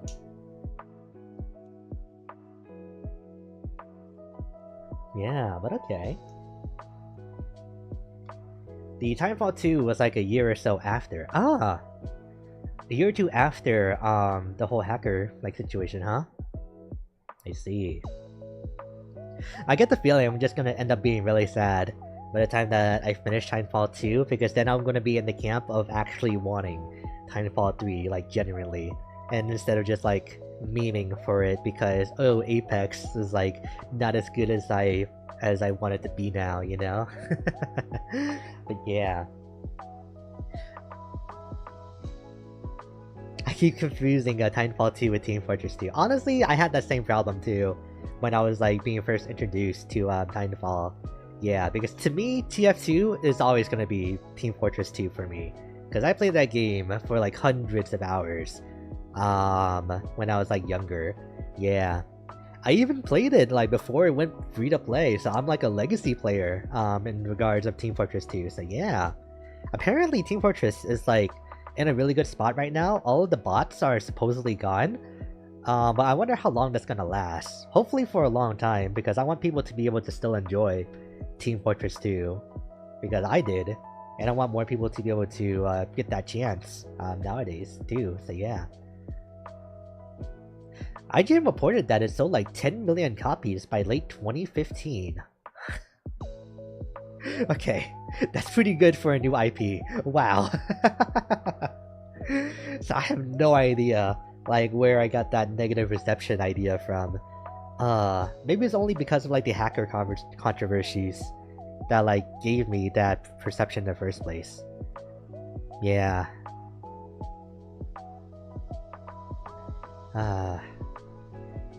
Yeah, but okay. The Titanfall 2 was like a year or so after. Ah! A year or two after the whole hacker like situation, huh? I see. I get the feeling I'm just gonna end up being really sad by the time that I finish Titanfall 2, because then I'm gonna be in the camp of actually wanting Titanfall 3, like genuinely. And instead of just like memeing for it because, oh, Apex is like not as good as I want it to be now, you know? But yeah. I keep confusing Titanfall 2 with Team Fortress 2. Honestly, I had that same problem too when I was like being first introduced to Titanfall. Yeah, because to me, TF2 is always gonna be Team Fortress 2 for me, because I played that game for like hundreds of hours when I was like younger. Yeah, I even played it like before it went free to play, so I'm like a legacy player in regards of Team Fortress 2. So yeah, apparently Team Fortress is like in a really good spot right now. All of the bots are supposedly gone, but I wonder how long that's gonna last. Hopefully for a long time, because I want people to be able to still enjoy Team Fortress 2, because I did, and I want more people to be able to get that chance nowadays too. So yeah. IGN reported that it sold like 10 million copies by late 2015. Okay, that's pretty good for a new IP. Wow. So I have no idea like where I got that negative reception idea from. Maybe it's only because of like the hacker controversies that like gave me that perception in the first place. Yeah.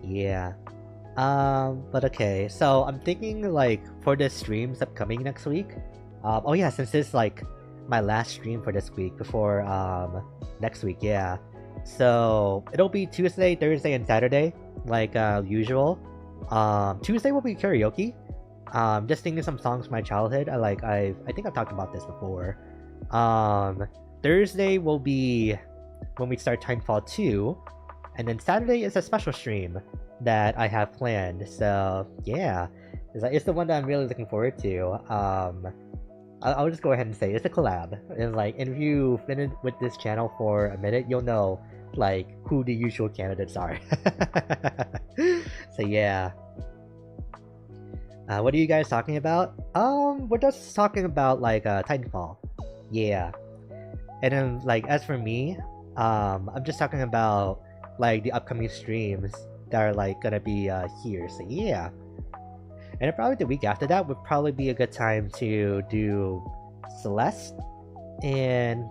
Yeah. But okay, so I'm thinking like for the streams upcoming next week. Oh yeah, since this is like my last stream for this week before next week, yeah. So it'll be Tuesday, Thursday, and Saturday, like usual. Tuesday will be karaoke. Just singing some songs from my childhood. I think I've talked about this before. Thursday will be when we start Titanfall 2. And then Saturday is a special stream that I have planned. So yeah, it's the one that I'm really looking forward to. I'll just go ahead and say it's a collab. And like, if you've been with this channel for a minute, you'll know like who the usual candidates are. So yeah. What are you guys talking about? We're just talking about like Titanfall. Yeah. And then like as for me, I'm just talking about like the upcoming streams that are like gonna be here. So yeah. And probably the week after that would probably be a good time to do Celeste and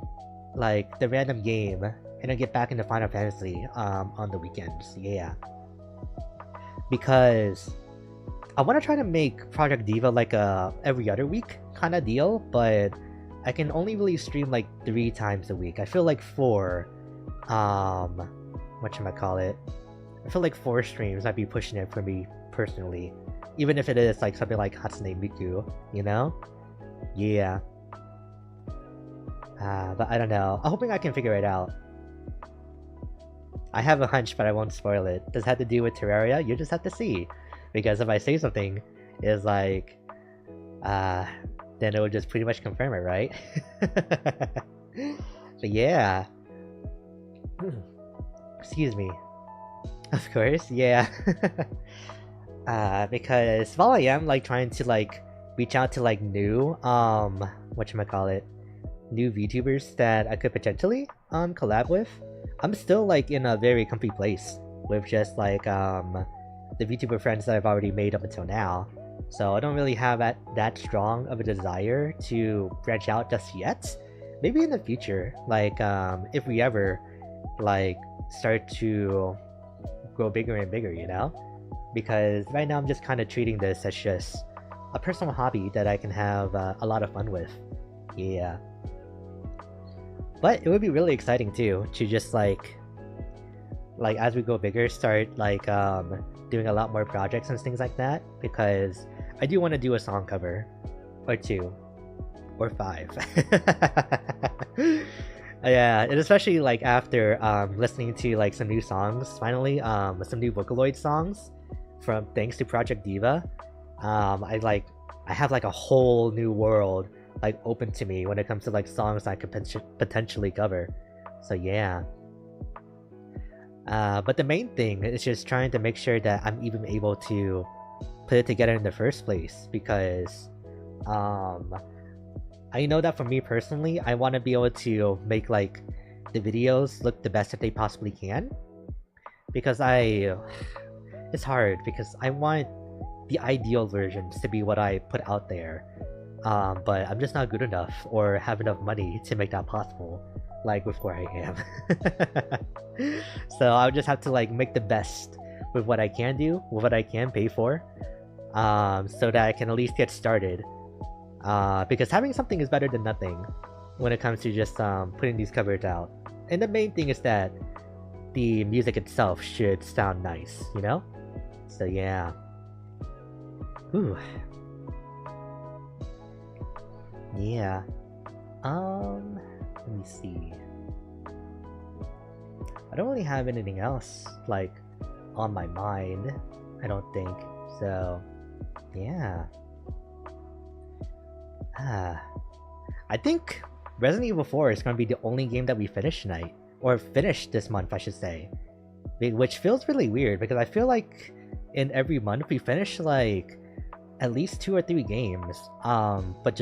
like the random game, and then get back into Final Fantasy on the weekends. Yeah. Because I want to try to make Project Diva like a every other week kind of deal, but I can only really stream like 3 times a week. I feel like 4 whatchamacallit, I feel like 4 streams might be pushing it for me personally. Even if it is like something like Hatsune Miku, you know? Yeah. But I don't know. I'm hoping I can figure it out. I have a hunch, but I won't spoil it. Does it have to do with Terraria? You just have to see. Because if I say something, it's like... then it would just pretty much confirm it, right? But yeah. Excuse me. Of course, yeah. Because while I am like trying to like reach out to like new whatchamacallit, new VTubers that I could potentially collab with, I'm still like in a very comfy place with just like the VTuber friends that I've already made up until now. So I don't really have that strong of a desire to branch out just yet. Maybe in the future, like if we ever like start to grow bigger and bigger, you know? Because right now I'm just kind of treating this as just a personal hobby that I can have a lot of fun with. Yeah. But it would be really exciting too to just like as we go bigger, start like doing a lot more projects and things like that, because I do want to do a song cover or 2 or 5. Yeah, and especially like after listening to like some new songs finally, some new Vocaloid songs from thanks to Project Diva. I have like a whole new world like open to me when it comes to like songs I could potentially cover. So yeah. But the main thing is just trying to make sure that I'm even able to put it together in the first place, because I know that for me personally, I want to be able to make like the videos look the best that they possibly can, because it's hard because I want the ideal versions to be what I put out there, but I'm just not good enough or have enough money to make that possible, like with where I am. So I'll just have to like make the best with what I can do, with what I can pay for, so that I can at least get started. Because having something is better than nothing when it comes to just putting these covers out. And the main thing is that the music itself should sound nice, you know? So yeah. Ooh. Yeah. Let me see. I don't really have anything else like on my mind, I don't think. So yeah. I think Resident Evil 4 is going to be the only game that we finish tonight. Or finish this month, I should say. Which feels really weird, because I feel like in every month we finish like at least 2 or 3 games. But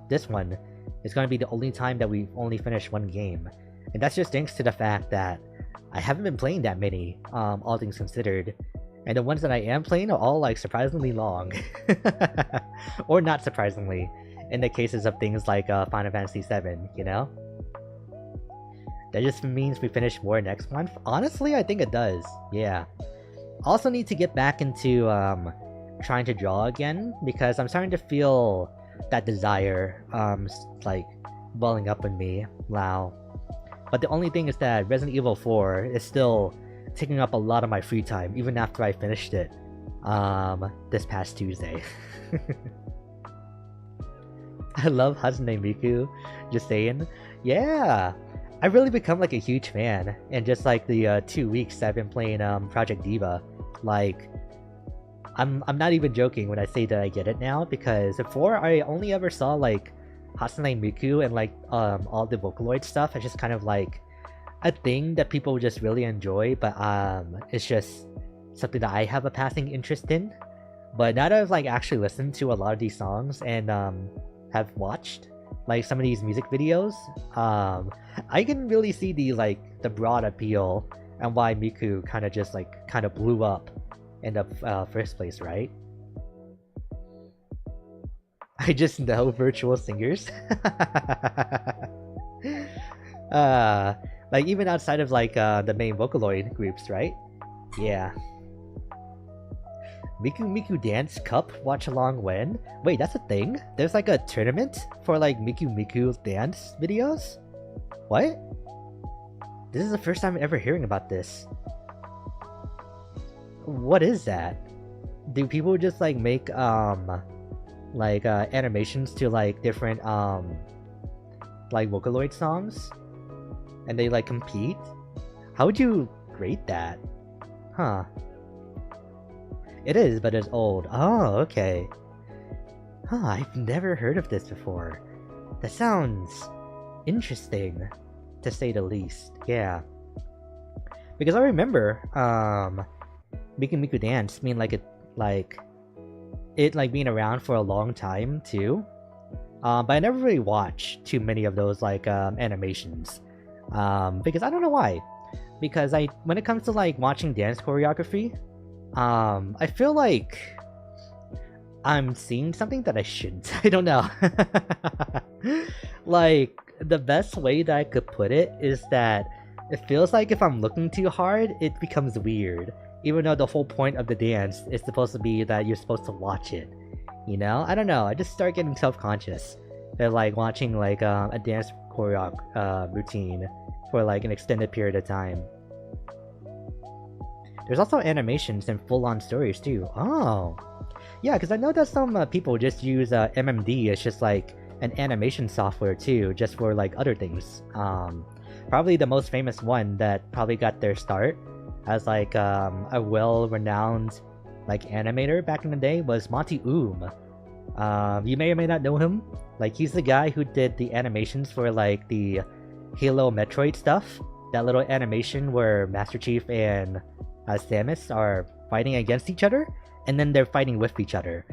this one is going to be the only time that we've only finished 1 game. And that's just thanks to the fact that I haven't been playing that many, all things considered. And the ones that I am playing are all like surprisingly long. Or not surprisingly, in the cases of things like Final Fantasy VII, you know? That just means we finish more next month? Honestly, I think it does, yeah. Also need to get back into trying to draw again, because I'm starting to feel that desire like welling up in me. Wow. But the only thing is that Resident Evil 4 is still taking up a lot of my free time, even after I finished it this past Tuesday. I love Hatsune Miku, just saying. Yeah, I've really become like a huge fan, and just like the 2 weeks I've been playing Project Diva, like I'm not even joking when I say that I get it now, because before I only ever saw like Hatsune Miku and like all the Vocaloid stuff as just kind of like a thing that people just really enjoy, but it's just something that I have a passing interest in. But now that I've like actually listened to a lot of these songs and have watched like some of these music videos, I can really see the broad appeal and why Miku kind of blew up in the first place, right? I just know virtual singers. Like even outside of like the main Vocaloid groups, right? Yeah. Miku Miku Dance Cup watch along when? Wait, that's a thing? There's like a tournament for like Miku Miku dance videos? What? This is the first time I'm ever hearing about this. what is that? Do people just like make animations to like different like Vocaloid songs, and they like compete? How would you rate that? Huh. It is, but it's old. Oh, okay. Huh, I've never heard of this before. That sounds interesting, to say the least. Yeah. Because I remember, Miku Miku Dance being like it being around for a long time too. But I never really watched too many of those like animations. Because I don't know why. Because when it comes to like watching dance choreography, I feel like I'm seeing something that I shouldn't. I don't know. Like, the best way that I could put it is that it feels like if I'm looking too hard, it becomes weird. Even though the whole point of the dance is supposed to be that you're supposed to watch it. You know? I don't know. I just start getting self-conscious. They're like watching like a dance choreo routine for like an extended period of time. There's also animations and full-on stories too. Oh! Yeah, because I know that some people just use MMD as just like an animation software too, just for like other things. Probably the most famous one that probably got their start as like a well-renowned like animator back in the day was Monty Oum. You may or may not know him. Like, he's the guy who did the animations for like the Halo Metroid stuff. That little animation where Master Chief and Samus are fighting against each other, and then they're fighting with each other.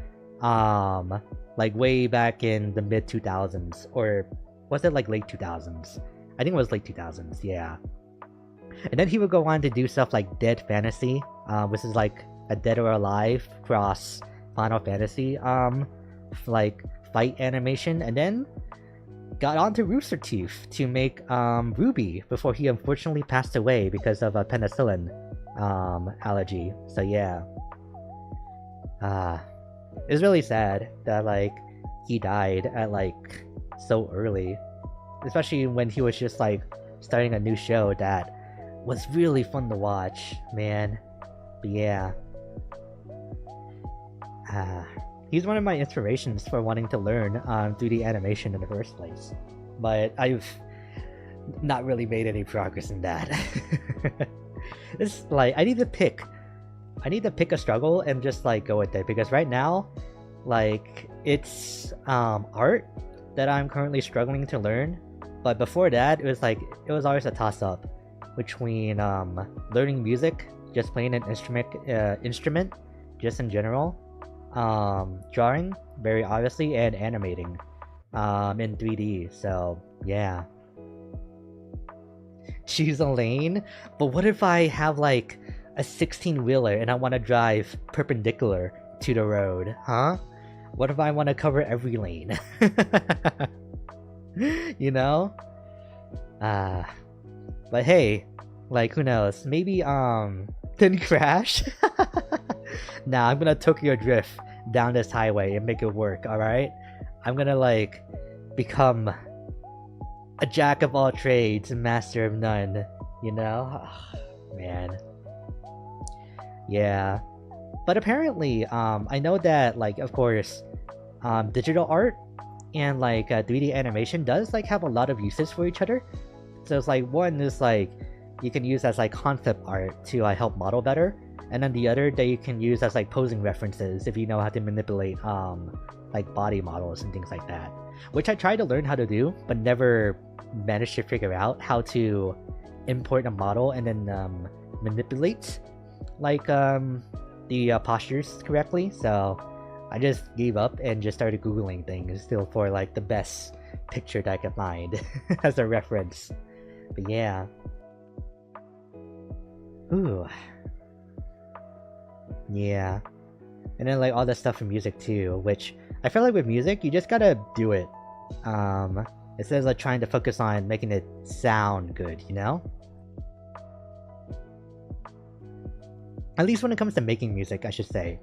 Like way back in the mid 2000s, or was it like late 2000s? I think it was late 2000s, yeah. And then he would go on to do stuff like Dead Fantasy, which is like a Dead or Alive cross Final Fantasy, like fight animation, and then got onto Rooster Teeth to make Ruby before he unfortunately passed away because of a penicillin allergy. So yeah. It's really sad that like he died at like so early, especially when he was just like starting a new show that was really fun to watch, man. But yeah, he's one of my inspirations for wanting to learn 3D animation in the first place, but I've not really made any progress in that. It's like I need to pick a struggle and just like go with it, because right now, like, it's art that I'm currently struggling to learn. But before that, it was always a toss-up between learning music, just playing an instrument just in general, drawing very obviously, and animating in 3D. So yeah, choose a lane. But what if I have like a 16-wheeler and I want to drive perpendicular to the road, huh? What if I want to cover every lane? You know? But hey, like, who knows? Maybe then crash? Nah, I'm gonna Tokyo drift down this highway and make it work, alright? I'm gonna like become a jack of all trades, master of none, you know? Man. Yeah. But apparently, I know that, like, of course, digital art and like 3D animation does like have a lot of uses for each other. So it's like, one is like you can use as like concept art to help model better, and then the other that you can use as like posing references if you know how to manipulate like body models and things like that, which I tried to learn how to do but never managed to figure out how to import a model and then manipulate like the postures correctly. So I just gave up and just started googling things still for like the best picture that I could find as a reference. But yeah. Ooh. Yeah. And then like all the stuff in music too, which I feel like with music you just gotta do it. Instead of like trying to focus on making it sound good, you know? At least when it comes to making music, I should say.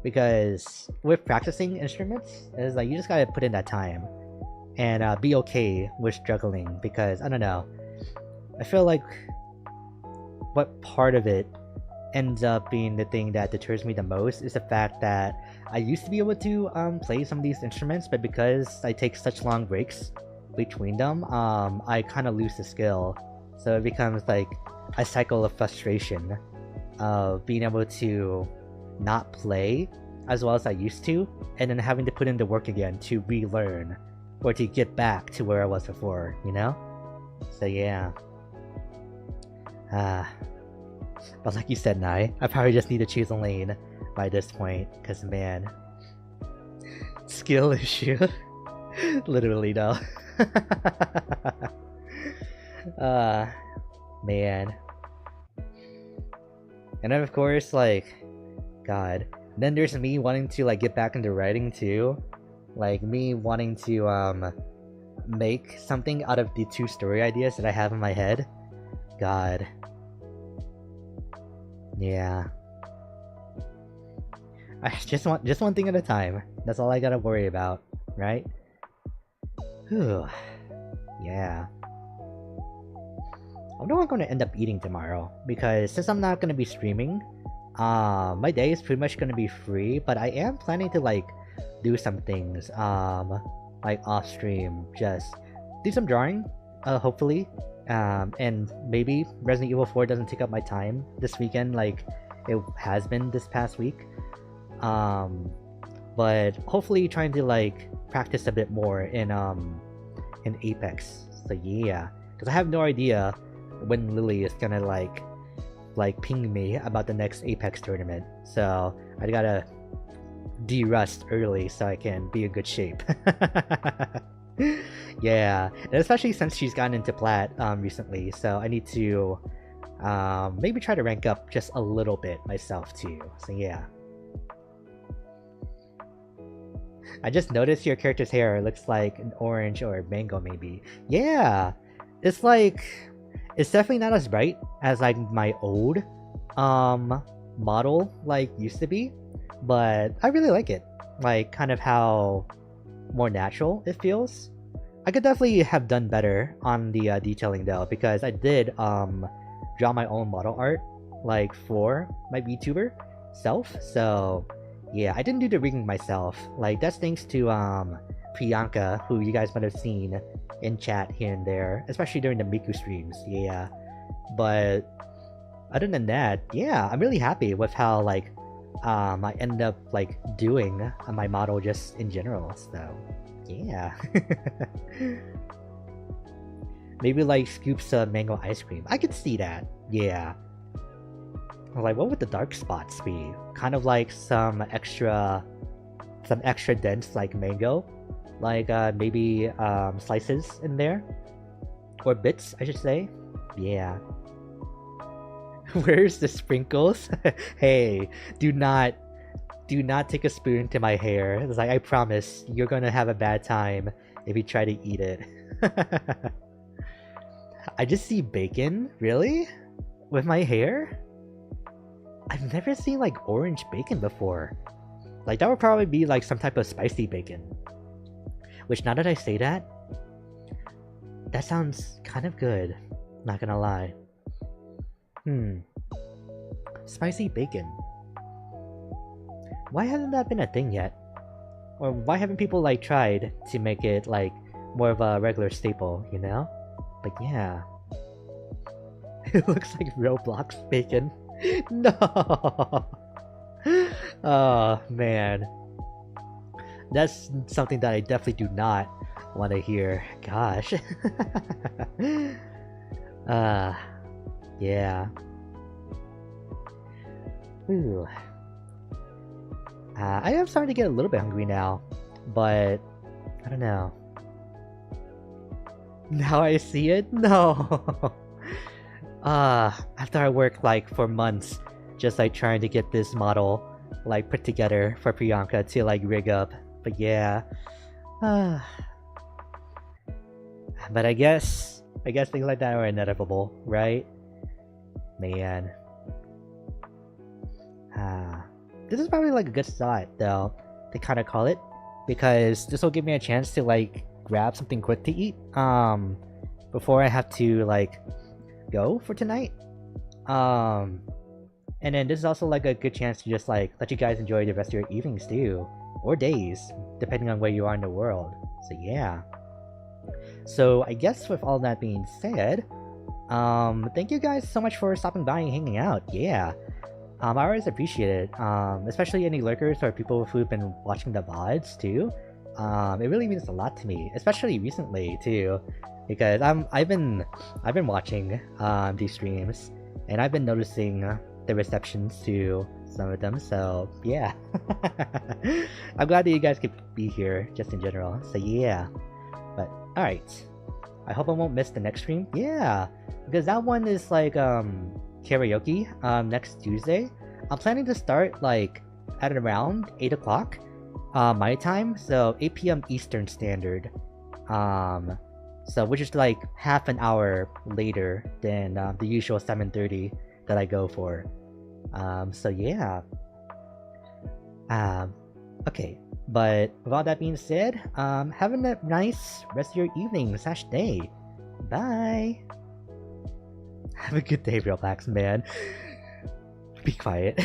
Because with practicing instruments, it's like you just gotta put in that time. And be okay with struggling, because, I don't know, I feel like what part of it ends up being the thing that deters me the most is the fact that I used to be able to play some of these instruments, but because I take such long breaks between them, I kind of lose the skill. So it becomes like a cycle of frustration of being able to not play as well as I used to, and then having to put in the work again to relearn or to get back to where I was before, you know? So yeah. But like you said, Nai, I probably just need to choose a lane by this point, because man, skill issue. Literally though. Man. And then of course, like, God. Then there's me wanting to like get back into writing too. Like me wanting to make something out of the 2 story ideas that I have in my head. God. Yeah. I just one thing at a time. That's all I gotta worry about, right? Whew. Yeah. I wonder what I'm gonna end up eating tomorrow, because since I'm not gonna be streaming, my day is pretty much gonna be free, but I am planning to like do some things, like off stream, just do some drawing, hopefully, and maybe Resident Evil 4 doesn't take up my time this weekend like it has been this past week, but hopefully trying to like practice a bit more in Apex. So yeah, because I have no idea when Lily is gonna like ping me about the next Apex tournament, so I gotta de-rust early so I can be in good shape. Yeah, and especially since she's gotten into plat recently, so I need to maybe try to rank up just a little bit myself too. So yeah. I just noticed your character's hair looks like an orange or a mango maybe. Yeah, it's like, it's definitely not as bright as like my old model like used to be, but I really like it. Like kind of how more natural it feels. I could definitely have done better on the detailing though, because I did draw my own model art like for my VTuber self. So yeah, I didn't do the rigging myself. Like that's thanks to Priyanka, who you guys might have seen in chat here and there, especially during the Miku streams. Yeah, but other than that, yeah, I'm really happy with how like I ended up like doing my model just in general. So yeah. Maybe like scoops of mango ice cream. I could see that. Yeah. Like what would the dark spots be? Kind of like some extra dense like mango, like maybe slices in there, or bits I should say. Yeah. Where's the sprinkles? Hey, do not take a spoon to my hair. It's like, I promise you're gonna have a bad time if you try to eat it. I just see bacon? Really? With my hair? I've never seen like orange bacon before. Like that would probably be like some type of spicy bacon. Which now that I say that, that sounds kind of good. Not gonna lie. Spicy bacon. Why hasn't that been a thing yet? Or why haven't people like tried to make it like more of a regular staple, you know? But yeah. It looks like Roblox bacon. No! Oh man. That's something that I definitely do not want to hear. Gosh. Yeah. Ooh. I am starting to get a little bit hungry now, but I don't know. Now I see it? No! After I worked like for months just like trying to get this model like put together for Priyanka to like rig up, but yeah. But I guess things like that are inevitable, right? Man. This is probably like a good spot though to kind of call it, because this will give me a chance to like grab something quick to eat before I have to like go for tonight. And then this is also like a good chance to just like let you guys enjoy the rest of your evenings too, or days, depending on where you are in the world. So yeah. So I guess with all that being said, thank you guys so much for stopping by and hanging out. Yeah. I always appreciate it. Especially any lurkers or people who've been watching the VODs too. It really means a lot to me, especially recently too, because I've been watching these streams, and I've been noticing the receptions to some of them. So yeah, I'm glad that you guys could be here just in general. So yeah, but all right, I hope I won't miss the next stream. Yeah, because that one is like karaoke next Tuesday. I'm planning to start like at around 8 o'clock my time, so 8 p.m. Eastern Standard. So which is like half an hour later than the usual 7:30 that I go for. So yeah. Okay, but with all that being said, have a nice rest of your evening / day. Bye. Have a good day, Real Blacks, man. Be quiet.